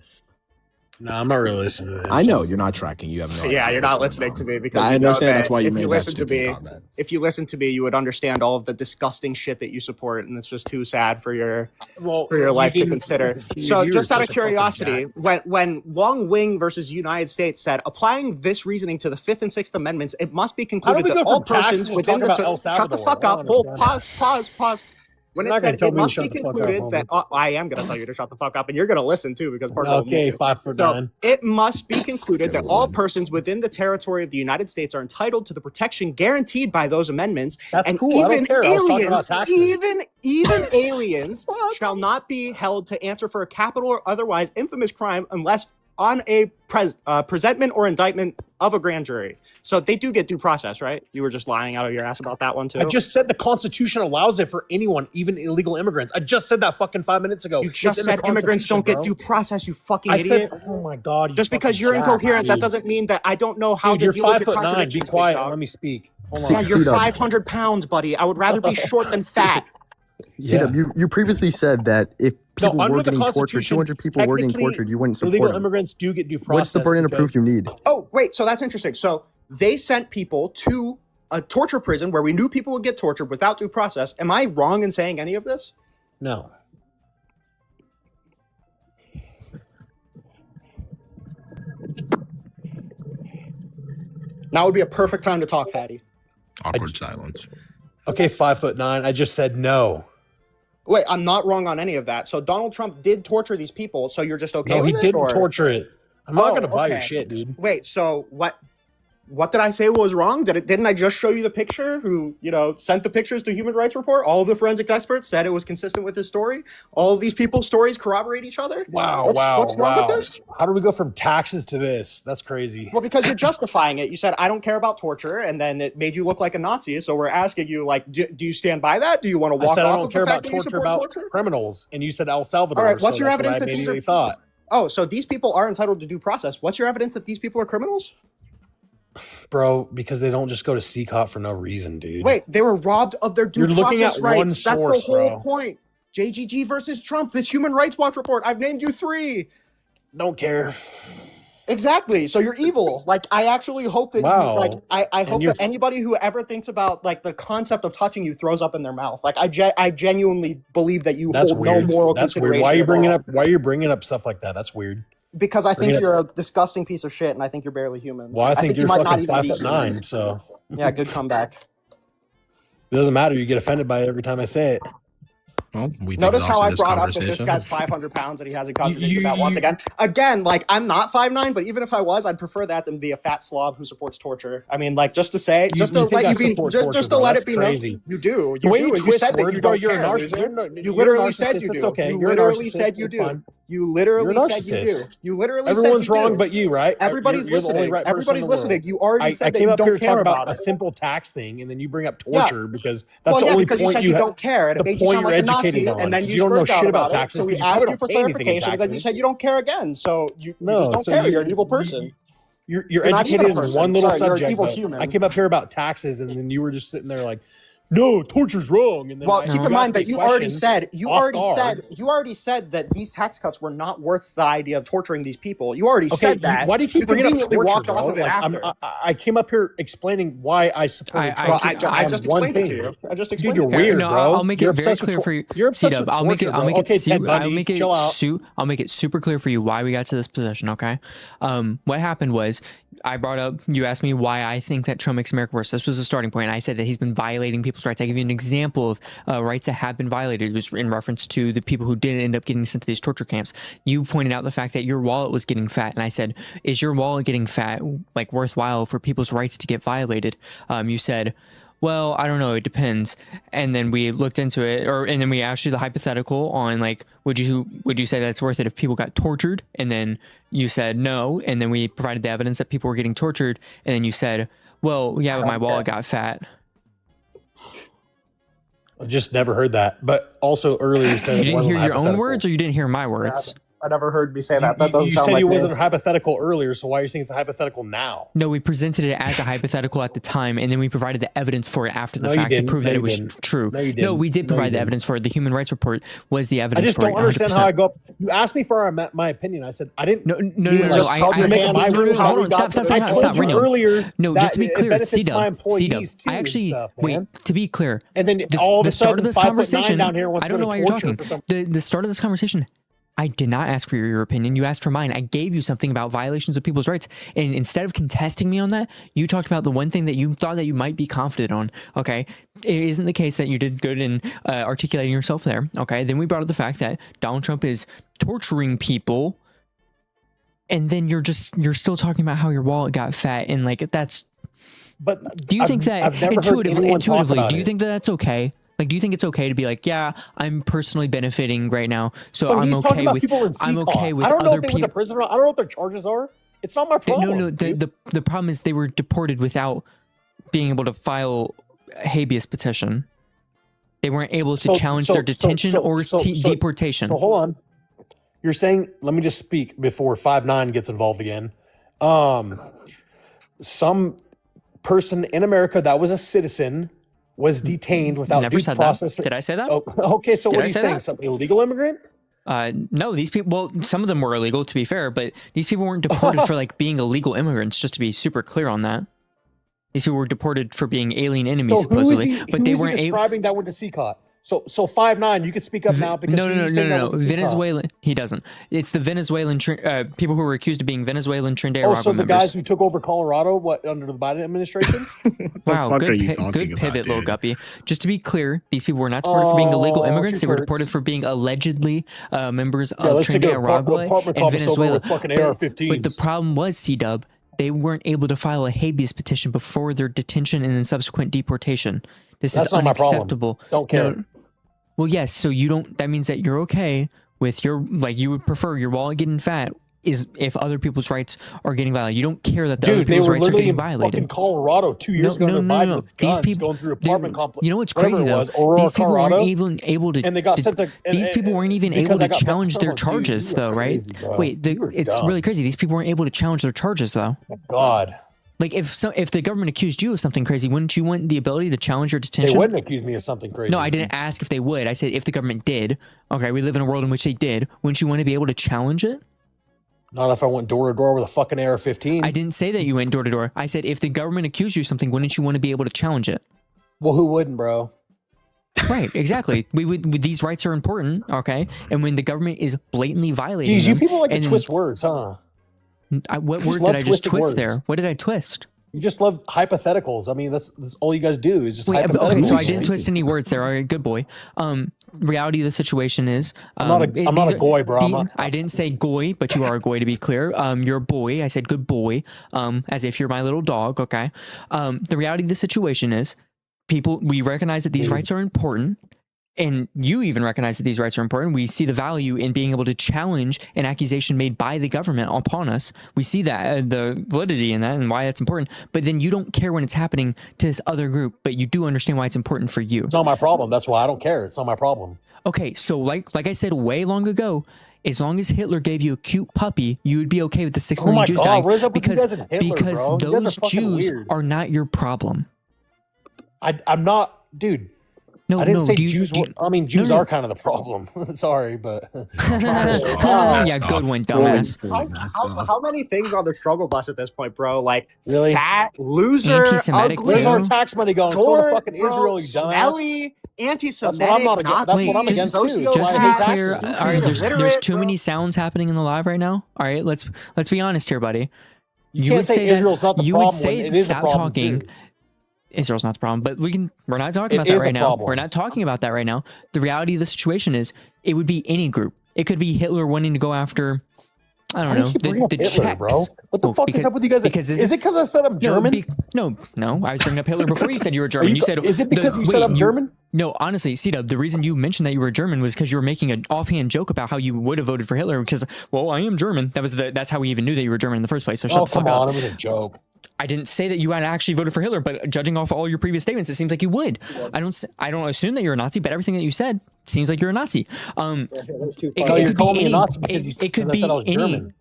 No, I'm not really listening to him. I know you're not tracking. You have no. Yeah, idea you're not what's going listening on. to me because I you know understand that that's why you if made you that listen to stupid me, comment. if you listen to me, you would understand all of the disgusting shit that you support, and it's just too sad for your life to consider. So, just out of curiosity, when Wong Wing versus United States said applying this reasoning to the Fifth and Sixth Amendments, it must be concluded that all persons within the shut the fuck up. Hold, pause. When it said it must be concluded that I am going to tell you to shut the fuck up, and you're going to listen too because Okay, 5'9". it must be concluded that all persons within the territory of the United States are entitled to the protection guaranteed by those amendments, That's and cool. I don't even care. I was talking about aliens, taxes. even aliens shall not be held to answer for a capital or otherwise infamous crime unless on a presentment or indictment of a grand jury. So they do get due process, right? You were just lying out of your ass about that one too. I just said the Constitution allows it for anyone, even illegal immigrants. I just said that fucking 5 minutes ago. You just It's in said the immigrants don't get Constitution, due process, you fucking bro. I idiot. said, oh my god! Just because you're incoherent, that doesn't mean that I don't know how Dude, to you're deal with your 5'9". Be contradictions, quiet. big dog. Let me speak. Yeah, you're C-Dub. 500 pounds, buddy. I would rather be short than fat. C-Dub, you previously said that if people under were the getting tortured, Constitution, 200 people were getting technically, tortured, you wouldn't illegal support them. immigrants do get due process. What's the burden of proof you need? Oh, wait, so that's interesting. So they sent people to a torture prison where we knew people would get tortured without due process. Am I wrong in saying any of this? No. Now would be a perfect time to talk, fatty. Awkward silence. Okay, 5'9". I just said no. Wait, I'm not wrong on any of that. So Donald Trump did torture these people, so you're just okay No, with he it? didn't or- torture it. I'm not Oh, gonna buy your okay. shit, dude. Wait, so what did I say was wrong? Didn't I just show you the picture who, sent the pictures to Human Rights Report? All of the forensic experts said it was consistent with his story. All of these people's stories corroborate each other. Wow, What's wrong with this? How do we go from taxes to this? That's crazy. Well, because you're justifying it. You said, I don't care about torture, and then it made you look like a Nazi. So we're asking you, do you stand by that? Do you want to I walk said I off don't of care the about fact that you torture support about torture? criminals, and you said El Salvador. All right, what's so your that's what evidence I that these immediately are- thought? Oh, so these people are entitled to due process. What's your evidence that these people are criminals? Bro, because they don't just go to CCOT for no reason, dude. Wait, they were robbed of their due You're looking process at rights. one That's source, the whole bro. point. JGG versus Trump, this Human Rights Watch report. I've named you 3. Don't care. Exactly. So you're evil. I actually hope that Wow. I hope you're that anybody who ever thinks about the concept of touching you throws up in their mouth. I genuinely believe that you That's hold weird. no moral That's consideration. weird. Why are you at bringing all. up? Why are you bringing up stuff like that? That's weird. Because I think Bring it you're a disgusting piece of shit, and I think you're barely human. Well, I think you're you might not fucking even be 5'9". human. So Yeah, good comeback. It doesn't matter. You get offended by it every time I say it. Well, we Notice how I brought up that this conversation. guy's 500 pounds and he hasn't contradicted that once again. Again, like, I'm not 5'9", but even if I was, I'd prefer that than be a fat slob who supports torture. I mean, like, just to say, just to let you be, just to let it be known, you do. You do. You said that you don't care. You literally said you do. Okay. You literally said you do. You literally said you do. You literally said you do. Everyone's wrong but you, right? Everybody's listening. Everybody's listening. You already said that you don't care about a simple tax thing, and then you bring up torture because that's the only point you said you don't care, and it made you sound like a Nazi, and then you don't know shit about taxes. So we asked you for clarification, and then you said you don't care again. So you just don't care. You're an evil person. You're educated in one little subject. I came up here about taxes, and then you were just sitting there like, no, torture's wrong. And then keep in mind that you already said that these tax cuts were not worth the idea of torturing these people. You already said that. Why do you keep bringing up torture, walked off of it after. I came up here explaining why I supported Trump. I just explained it to you. I just explained Dude, you're weird, bro. I'll make it very clear for you. You're obsessed with torture, I'll make it super clear for you why we got to this position. Okay, what happened was I brought up. You asked me why I think that Trump makes America worse. This was a starting point. I said that he's been violating people's rights. I give you an example of rights that have been violated. It was in reference to the people who didn't end up getting sent to these torture camps. You pointed out the fact that your wallet was getting fat, and I said, "Is your wallet getting fat like worthwhile for people's rights to get violated?" You said, well, I don't know, it depends. And then we looked into it, and then we asked you the hypothetical on like, would you say that it's worth it if people got tortured? And then you said no, and then we provided the evidence that people were getting tortured, and then you said, well, yeah, but my wallet got fat. I've just never heard that. But also earlier you said you didn't hear your own words, or you didn't hear my words? I never heard me say that. That doesn't sound like you said it me. wasn't hypothetical earlier, so why are you saying it's a hypothetical now? No, we presented it as a hypothetical at the time, and then we provided the evidence for it after the fact to prove that it was true. No, we did provide the evidence for it. The Human Rights Report was the evidence. I just don't understand how I go up. You asked me for my opinion. I said I didn't. No. Hold on. Stop. Earlier. No, just to be clear, C-Dub. I actually wait. To be clear, and then all of a sudden, this conversation. I don't know why you're talking. The start of this conversation. I did not ask for your opinion. You asked for mine. I gave you something about violations of people's rights. And instead of contesting me on that, you talked about the one thing that you thought that you might be confident on. Okay. It isn't the case that you did good in articulating yourself there. Okay. Then we brought up the fact that Donald Trump is torturing people. And then you're still talking about how your wallet got fat. And like, that's, but do you think that intuitively, do you think that that's okay? Like, do you think it's okay to be like, yeah, I'm personally benefiting right now, so I'm okay with other people. I don't know what their charges are. It's not my problem. No. The problem is they were deported without being able to file a habeas petition. They weren't able to challenge their detention or deportation. So hold on. You're saying, let me just speak before 5'9" gets involved again. Some person in America that was a citizen was detained without due process. Did I say that? Oh, okay, so what are you saying? Some illegal immigrant? No, these people, well, some of them were illegal, to be fair, but these people weren't deported for like being illegal immigrants, just to be super clear on that. These people were deported for being alien enemies, supposedly. But they weren't describing that with the CCOT. So 5'9", you can speak up now because no. Venezuelan, he doesn't. It's the Venezuelan people who were accused of being Venezuelan Trinidad members. So the guys who took over Colorado, under the Biden administration? Wow, good pivot, little guppy. Just to be clear, these people were not deported for being illegal immigrants. They were deported for being allegedly members of Trinidad and Venezuela. But the problem was, C-Dub, they weren't able to file a habeas petition before their detention and then subsequent deportation. This is unacceptable. Don't care. Well, yes. So that means that you're okay with you would prefer your wallet getting fat is if other people's rights are getting violated. You don't care that other people's rights are getting violated. Dude, they were literally in Colorado 2 years ago. No. These people going through apartment complex. You know what's crazy though? These people weren't even able to. And they got sent to. These people weren't even able to challenge their charges, though, right? Wait, it's really crazy. These people weren't able to challenge their charges, though. God. Like if the government accused you of something crazy, wouldn't you want the ability to challenge your detention? They wouldn't accuse me of something crazy. No, I didn't ask if they would. I said if the government did. Okay, we live in a world in which they did. Wouldn't you want to be able to challenge it? Not if I went door to door with a fucking AR-15. I didn't say that you went door to door. I said if the government accused you of something, wouldn't you want to be able to challenge it? Well, who wouldn't, bro? Right, exactly. These rights are important, okay? And when the government is blatantly violating them, you people like to twist words, huh? What word did I just twist there? What did I twist? You just love hypotheticals. I mean, that's all you guys do is just hypotheticals. Okay, so I didn't twist any words there. All right, good boy. Reality of the situation is I'm not a goy, bro. I didn't say goy, but you are a goy, to be clear. You're a boy. I said good boy, as if you're my little dog. Okay. The reality of the situation is, we recognize that these rights are important. And you even recognize that these rights are important. We see the value in being able to challenge an accusation made by the government upon us. We see that, the validity in that and why that's important. But then you don't care when it's happening to this other group, but you do understand why it's important for you. It's not my problem. That's why I don't care. It's not my problem. Okay, so like I said way long ago, as long as Hitler gave you a cute puppy, you would be okay with the 6 million Jews dying. What is up with you guys and Hitler, because bro? those Jews are not your problem. I'm not, dude. No, I didn't say Jews. Jews are kind of the problem. Sorry, but yeah, good one, dumbass. How many things on the struggle bus at this point, bro? Like really fat, loser, anti-Semitic. ugly. Where's our tax money going? Let's go to fucking Israel, you dumbass. Smelly, anti-Semitic. That's what I'm against too. Just to be clear, all right, there's too many sounds happening in the live right now. All right, let's be honest here, buddy. You would say Israel's not the problem. You would say stop talking. Too. Israel's not the problem, but we're not talking about that right now. We're not talking about that right now. The reality of the situation is it would be any group. It could be Hitler wanting to go after, I don't know, the Hitler, Czechs. bro. What the fuck is up with you guys? Is it because I said I'm German? No. I was bringing up Hitler before you said you were German. You said, is it because you said I'm German? No, honestly, C-Dub, the reason you mentioned that you were German was because you were making an offhand joke about how you would have voted for Hitler because, well, I am German. That's how we even knew that you were German in the first place. So shut the fuck up. It was a joke. I didn't say that you had actually voted for Hitler, but judging off all your previous statements, it seems like you would. I don't assume that you're a Nazi, but everything that you said seems like you're a Nazi. It could be any. It could be any.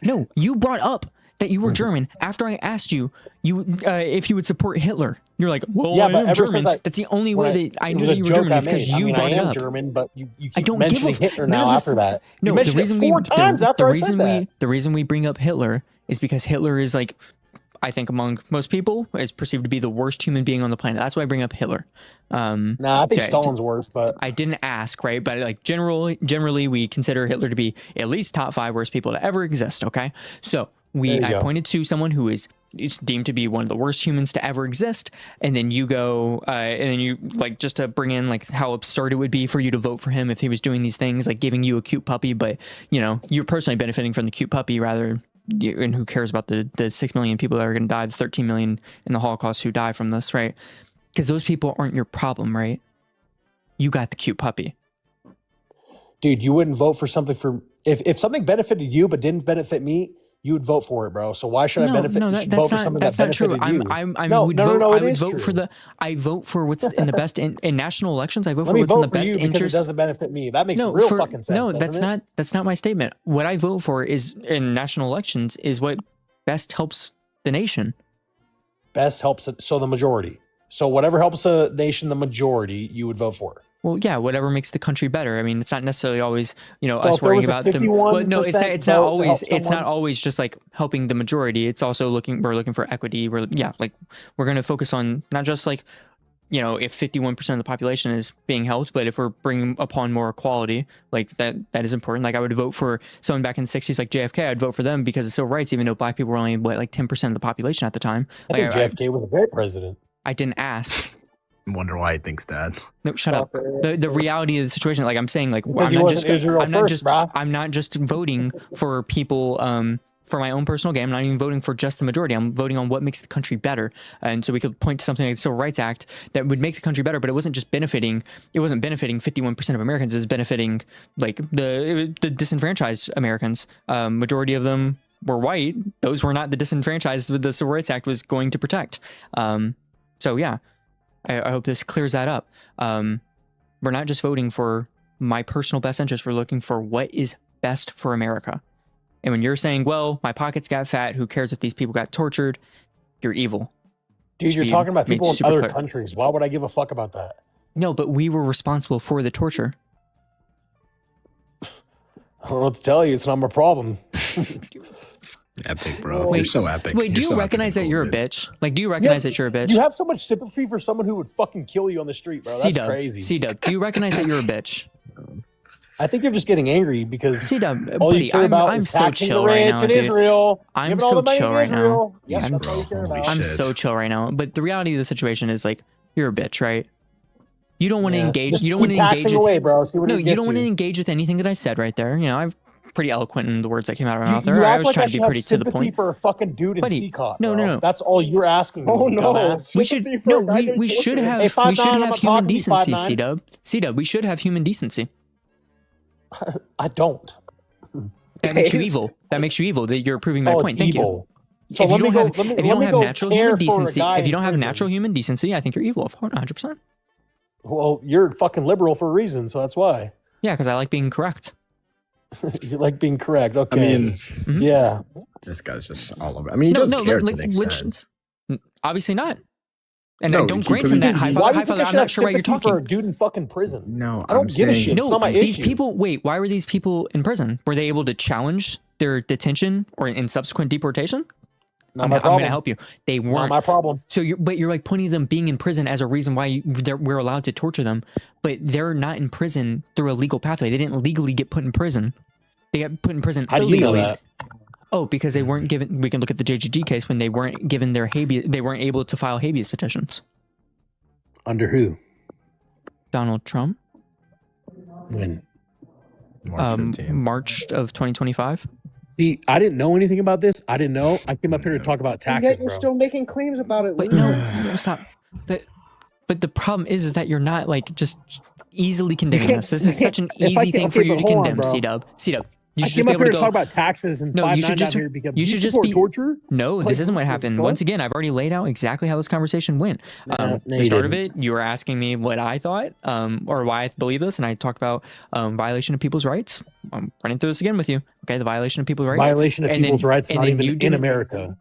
No. You brought up that you were German after I asked you if you would support Hitler. You're like, well, yeah, I am German. That's the only way that I knew that you were German is because you brought it up. I am German, but you keep mentioning Hitler now after that. No, the reason the reason we bring up Hitler is because Hitler is like, I think among most people is perceived to be the worst human being on the planet. That's why I bring up Hitler. I think Stalin's worse, but I didn't ask, right? But like generally we consider Hitler to be at least top 5 worst people to ever exist. Okay, so I pointed to someone who is deemed to be one of the worst humans to ever exist, and then you go and then you like just to bring in like how absurd it would be for you to vote for him if he was doing these things like giving you a cute puppy, but you're personally benefiting from the cute puppy rather. And who cares about the 6 million people that are going to die, the 13 million in the Holocaust who die from this, right? Because those people aren't your problem, right? You got the cute puppy. Dude, you wouldn't vote for something if something benefited you but didn't benefit me, you would vote for it, bro. So why should I benefit? No, that's not true. I vote for what's in the best in national elections. I vote for what's in the best interest. It doesn't benefit me. That makes real fucking sense. No, that's not my statement. What I vote for is in national elections is what best helps the nation. Best helps the majority. So whatever helps a nation, the majority, you would vote for. Well, yeah, whatever makes the country better. I mean, it's not necessarily always, us worrying about the. Well, no, it's not always. It's not always just like helping the majority. It's also we're looking for equity. We're going to focus on not just like, if 51% of the population is being helped, but if we're bringing upon more equality, like that is important. Like I would vote for someone back in the 60s, like JFK. I'd vote for them because of civil rights, even though black people were only like 10% of the population at the time. I think JFK was a great president. I didn't ask. Wonder why he thinks that. No, shut up. The reality of the situation, like I'm saying, like I'm not just voting for people for my own personal gain. I'm not even voting for just the majority. I'm voting on what makes the country better. And so we could point to something like the Civil Rights Act that would make the country better, but it wasn't benefiting 51% of Americans. It was benefiting like the disenfranchised Americans. Majority of them were white. Those were not the disenfranchised that the Civil Rights Act was going to protect. So yeah. I hope this clears that up. We're not just voting for my personal best interest. We're looking for what is best for America. And when you're saying, well, my pockets got fat, who cares if these people got tortured? You're evil. Dude, you're talking about people in other countries. Why would I give a fuck about that? No, but we were responsible for the torture. I don't know what to tell you. It's not my problem. Epic, bro. You're so epic. Wait, do you recognize that you're a bitch? Like, do you recognize that you're a bitch? You have so much sympathy for someone who would fucking kill you on the street, bro. That's crazy. C-Dub, do you recognize that you're a bitch? I think you're just getting angry because C-Dub, all buddy, you care about I'm is so taxing chill the right rich now, in dude. Israel. I'm Giving all so the money chill to right now. Israel. Yeah, Yes, bro. that's all you care Holy about. I'm shit. so chill right now. But the reality of the situation is like, you're a bitch, right? You don't want to engage. Just You don't keep want to engage. taxing away, bro. See what No, it you gets don't want to engage with anything that I said right there. You know, I'm pretty eloquent in the words that came out of my mouth. You There, I act was like trying I to be should have pretty to the sympathy point. for a fucking dude in Buddy, CCOT, no, bro. no, no. That's all you're asking me, Oh, no. dumbass. We should Sympathy for a guy getting we should tortured. have Hey, 5'9", we should I'm have not human talking to you, decency. 5'9". C-Dub, C-Dub, we should have human decency. I don't. That makes you Guys. evil. That makes you evil. That you're proving my Oh, point. it's Thank you. evil. So If let you me don't go. have, Let if me you don't have go natural care human for a decency, guy if you in don't have prison. natural human decency, I think you're evil. 100%. Well, you're fucking liberal for a reason, so that's why. Yeah, because I like being correct. You like being correct. I Okay. mean, Mhm. Yeah. this guy's just all over. I mean, he No, does no, care like, to an which- extent. Obviously not. And No, I don't he grant could him be- that high Why five. do you think I I'm should not have sure why you're sympathy for a talking. dude in fucking prison? No, I don't I'm give a saying- shit. It's No, not my these issue. people. Wait, why were these people in prison? Were they able to challenge their detention or in subsequent deportation? Not I'm my going problem. to help you. They Not weren't. my problem. So you're like pointing them being in prison as a reason why we're allowed to torture them, but they're not in prison through a legal pathway. They didn't legally get put in prison. They got put in prison How do you know illegally. that? Oh, because they weren't given. We can look at the JGG case when they weren't given their habeas. They weren't able to file habeas petitions. Under who? Donald Trump, When? March 15th. March of 2025. See, I didn't know anything about this. I didn't know. I came up here to talk about And taxes, yet you're bro. still making claims about it. But Lou. no, stop. But the problem is that you're not like just easily condemning can't- us. This is you such an can't- if I easy can- thing for okay, you but to hold on, condemn, bro. C-Dub. C-Dub. You I should came just be up able here to to go. talk about taxes and No, you 5'9" should just- down here because you should just support be- torture. No, Like, this isn't what what the happened. fuck? Once again, I've already laid out exactly how this conversation went. No, The you start of didn't. it, you were asking me what I thought, or why I believe this, and I talked about violation of people's rights. I'm running through this again with you. Okay, the violation of people's rights. Violation of And then- people's rights, and not then even you in didn't- America.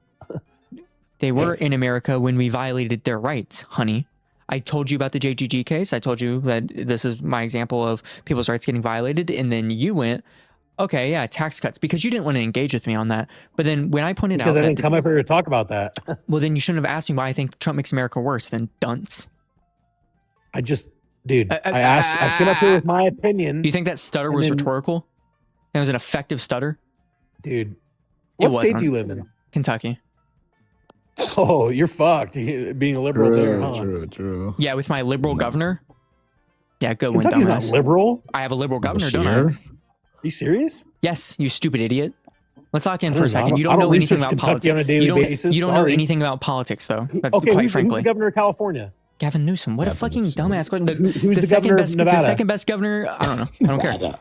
They were in America when we violated their rights, honey. I told you about the JGG case. I told you that this is my example of people's rights getting violated. And then you went, okay, yeah, tax cuts, because you didn't want to engage with me on that. But then when I pointed Because out I that, didn't come up here to talk about that. well, then you shouldn't have asked me why I think Trump makes America worse than dunce. I just, dude, I asked. I came up here with my opinion, Do you think that stutter And was then- rhetorical? It was an effective stutter? dude. It What state wasn't. do you live in? Kentucky. Oh, you're fucked. Being a liberal there, huh? True. Yeah, with my liberal governor. Yeah, good one, Kentucky's not dumbass. liberal. I have a liberal governor, Was don't I? here? Are you serious? Yes, you stupid idiot. Let's lock in I for a don't know. second. You I don't don't know anything research about Kentucky politics. on a daily you don't, basis. You don't know Sorry. anything about politics, though. But Okay, quite who's frankly, the governor of California? Gavin Newsom. What a Gavin fucking Newsom. dumbass question. Who's the governor of The Nevada? second best governor. I don't know. I don't care.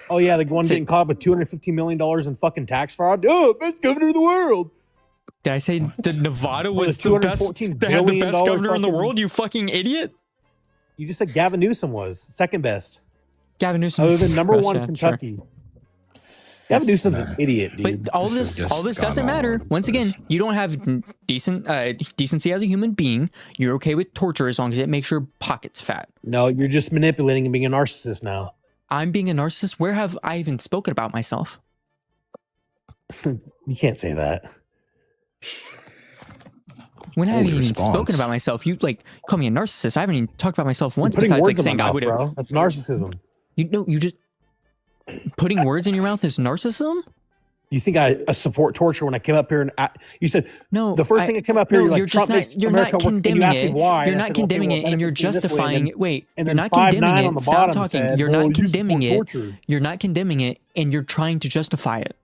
Oh yeah, the one Say- getting caught with $250 million in fucking tax fraud. Oh, best governor of the world. Did I say that Nevada was the the best? $214 They had the billion best governor in the fucking- world. You fucking idiot. You just said Gavin Newsom was second best, Gavin Newsom. other is than number best, one yeah, sure. Kentucky. Gavin Newsom's an idiot, dude. But all This this, has all this just doesn't gone all matter. over the Once place. again, you don't have decency as a human being. You're okay with torture as long as it makes your pockets fat. No, you're just manipulating and being a narcissist now. I'm being a narcissist. Where have I even spoken about myself? You can't say that. When have I Holy even response. spoken about myself? You like call me a narcissist. I haven't even talked about myself once. Putting Besides words like in saying my I mouth, would have. bro. That's narcissism. You know, you just putting words in your mouth is narcissism. You think I support torture when I came up here and you said No, the first thing that came up here, no, you're like, you're Trump just makes not. You're America not work, and you condemning asked me it. why, You're and I not said, okay, condemning well, it, and you're benefits me this way, justifying. and it. Wait, and you're then not 5'9" condemning on it. the Stop bottom talking. said, You're well, not you condemning support it. torture. You're not condemning it, and you're trying to justify it.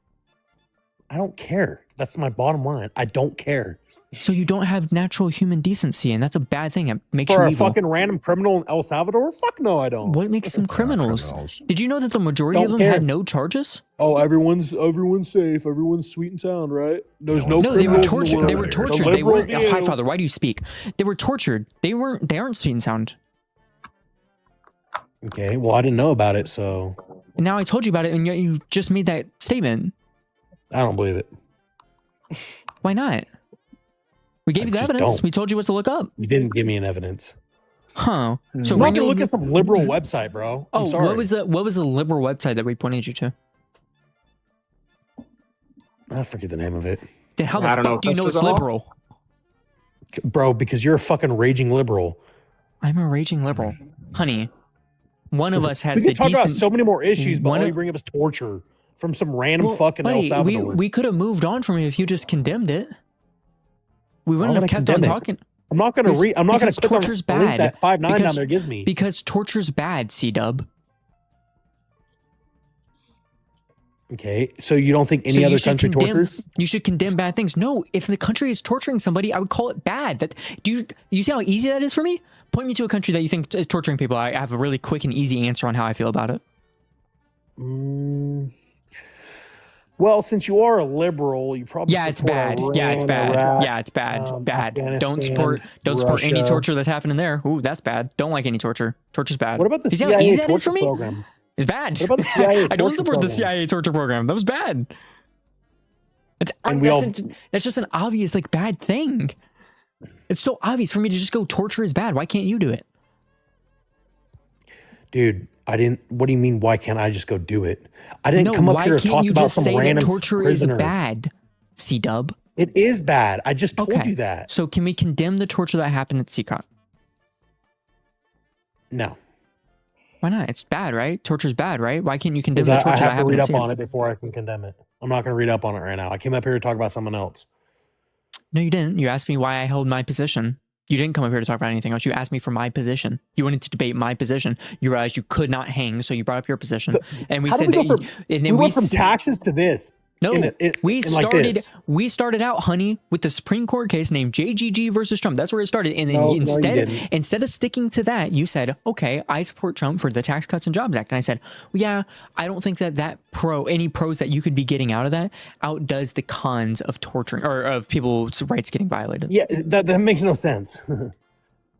I don't care. That's my bottom line. I don't care. So you don't have natural human decency, and that's a bad thing. It makes For you a evil. fucking random criminal in El Salvador? Fuck no, I don't. What makes them criminals? criminals. Did you know that the majority of Don't them care. had no charges? Oh, everyone's safe. Everyone's sweet and sound, right? There's no. No, they were criminals in the tortured. world. They were The tortured. They liberal weren't. view. Hi, Father. Why do you speak? They were tortured. They aren't sweet and sound. Okay, well, I didn't know about it, so And now I told you about it, and yet you just made that statement. I don't believe it. Why not? We gave you the just evidence. don't. We told you what to look up. You didn't give me an evidence. Huh? So I'm not when gonna you look at some liberal website, bro. I'm oh, sorry. what was the liberal website that we pointed you to? I forget the name of it, Then how the I don't know fuck do you if know this it's is all. liberal? bro. Because you're a fucking raging liberal. I'm a raging liberal, honey. one of us has We the can talk about decent. so many more issues, but one all of- you bring up is torture from some random Well, fucking El buddy, Salvador. we could have moved on from it if you just condemned it. We Why wouldn't would have I kept on condemn it? talking. I'm not gonna read. I'm not gonna Because click on torture's the link bad. that 5'9" Because- down there gives me. Because torture's bad, C-Dub. Okay, so you don't think any So you other should country tortures? You should condemn bad things. No, if the country is torturing somebody, I would call it bad. That you see how easy that is for me? Point me to a country that you think is torturing people. I have a really quick and easy answer on how I feel about it. Well, since you are a liberal, you probably Yeah, it's support bad. Iran, Yeah, it's bad. Iraq, Yeah, it's bad. Bad. Don't Afghanistan, support any Russia. torture that's happening there. Ooh, that's bad. Don't like any torture. Torture's bad. What about the you see how CIA easy that is torture for me? program? It's bad. What about the CIA I don't torture support the program? CIA torture program. That was bad. And we That's just an obvious like bad thing. It's so obvious for me to just go torture is bad. Why can't you do it? Dude, I didn't. What do you mean? Why can't I just go do it? I didn't No, come up why here to can't talk you about just some say that random torture prisoner. is bad? C-Dub. It is bad. I just told Okay. you that. So can we condemn the torture that happened at CCOT? No. Why not? It's bad, right? Torture's bad, right? Why can't you condemn Because the I torture that have to happened read at up on CCOT? it before I can condemn it. I'm not going to read up on it right now. I came up here to talk about someone else. No, you didn't. You asked me why I held my position. You didn't come up here to talk about anything else. You asked me for my position. You wanted to debate my position. You realized you could not hang, so you brought up your position. And we How said did we that. go from- And then we went from s- taxes to this. No, we in like started. this. We started out, honey, with the Supreme Court case named JGG versus Trump. That's where it started. And then No, you instead didn't. of sticking to that, you said, "Okay, I support Trump for the Tax Cuts and Jobs Act." And I said, well, "Yeah, I don't think that any pros that you could be getting out of that outdoes the cons of torturing or of people's rights getting violated." Yeah, that makes no sense.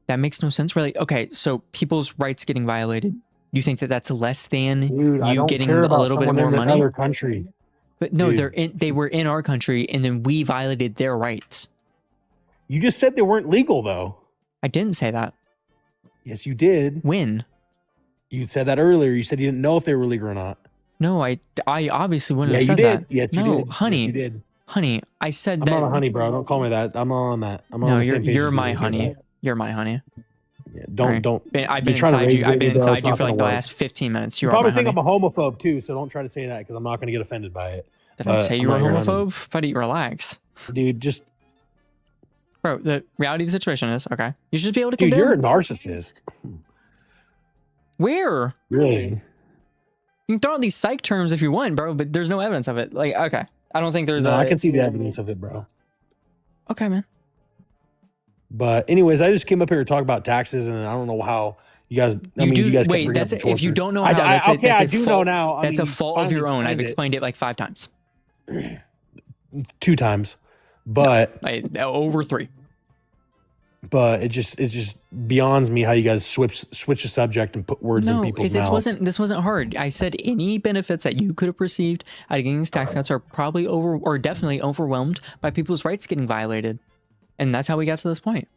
That makes no sense, really. Okay, so people's rights getting violated. You think that that's less than Dude, I you don't getting care a about little bit someone more in money? another country. But no, Dude. they were in our country, and then we violated their rights. You just said they weren't legal, though. I didn't say that. Yes, you did. When? You said that earlier. You said you didn't know if they were legal or not. No, I obviously wouldn't Yeah, have you said did. that. Yes, you no, did. honey, Yes, you did. honey, I said I'm that. not a honey, bro. Don't call me that. I'm on that. I'm on No, the same page you're as my you. honey. You're my honey. Yeah, Alright. don't. I've been You're trying to inside you. rage I've bait been me, bro. inside It's you not for like gonna the work. last 15 minutes. You You are probably my think honey. I'm a homophobe too, so don't try to say that because I'm not going to get offended by it. Did I say I'm you were a not your homophobe? Buddy, relax. Dude, just Bro, the reality of the situation is, okay, you should just be able to dude, condemn. you're a narcissist. Where? Really? You can throw out these psych terms if you want, bro, but there's no evidence of it. Like, okay, I don't think there's No, a. I can see the evidence of it, bro. Okay, man. But anyways, I just came up here to talk about taxes, and I don't know how you guys. You you guys kept wait. bringing That's up the if you torture. don't know how. That's okay, that's I a do fault, know now. I That's mean, a fault of finally your own. I've explained it explained it like 5 times. 2 times, but Over 3. but it just beyonds me how you guys switch the subject and put words in No, people's this mouths. wasn't hard. I said any benefits that you could have perceived out of getting these tax cuts are probably definitely overwhelmed by people's rights getting violated, and that's how we got to this point.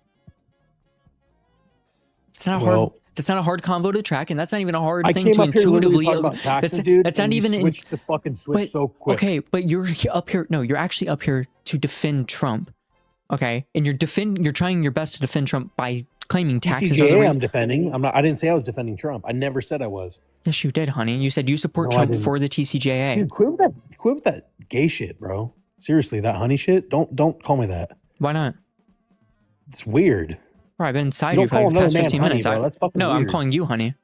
It's not hard. That's not a hard convo to track, and that's not even a hard thing to intuitively. About taxes, dude, that's not even switch the fucking switch so quick. Okay, but you're up here. No, you're actually up here to defend Trump. Okay, and you're trying your best to defend Trump by claiming taxes. TCJA, I'm defending. I'm not. I didn't say I was defending Trump. I never said I was. Yes, you did, honey. You said you support No, I Trump didn't. for the TCJA. Dude, quit with that gay shit, bro. Seriously, that honey shit. Don't call me that. Why not? It's weird. Bro, I've been inside You you don't for like call the past another man 15 honey, minutes. bro. That's fucking No, I'm weird. calling you honey.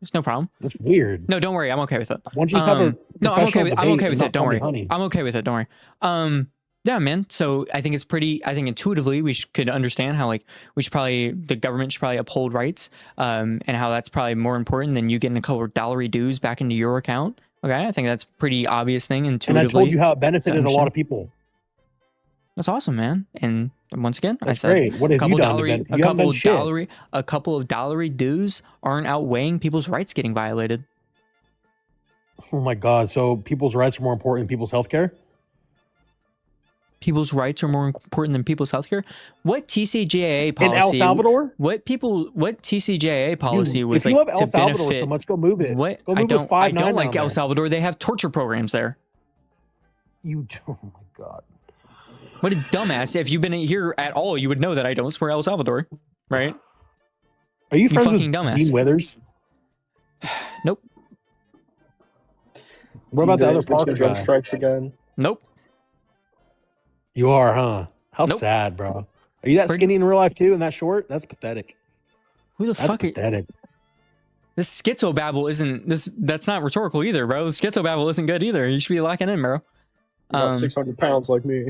There's no problem. That's weird. No, don't worry. I'm okay with it. Why don't you just have a no, I'm okay. professional I'm okay debate with and it. Don't not worry. call me honey? I'm okay with it. Don't worry. Yeah, man. So I think it's pretty. I think intuitively we could understand how like the government should probably uphold rights, and how that's probably more important than you getting a couple of dollary dues back into your account. Okay, I think that's a pretty obvious thing intuitively. And I told you how it benefited a lot of people. That's awesome, man. And once again, That's I said great. What have you done? a couple of dollary dues aren't outweighing people's rights getting violated. Oh my God! So people's rights are more important than people's health care? People's rights are more important than people's healthcare. What TCJA policy? In El Salvador? What TCJA policy was if like you love El to Salvador benefit? so much, go move it. What Go I move don't. with I 5'9" don't like down El there. Salvador. They have torture programs there. Oh my God! What a dumbass! If you've been here at all, you would know that I don't support El Salvador, right? Are you friends with fucking dumbass. Dean Withers? Nope. What about the other Parker guy? Strikes again. Nope. You are, huh? How Nope. sad, bro. Are you that skinny in real life too and that short? That's pathetic. Who the That's fuck? pathetic. This schizobabble isn't this. That's not rhetorical either, bro. The schizobabble isn't good either. You should be locking in, bro. About 600 pounds like me.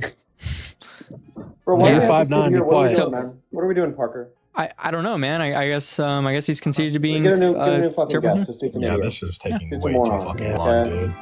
Bro, why Yeah, do we have this 5'9", dude here? be What are we quiet. doing, man? What are we doing, Parker? I don't know, man. I guess he's conceded to being Get a new fucking terrible. guest. This dude's an Yeah, idiot. this is taking It's a way too moron. fucking Yeah. long, dude.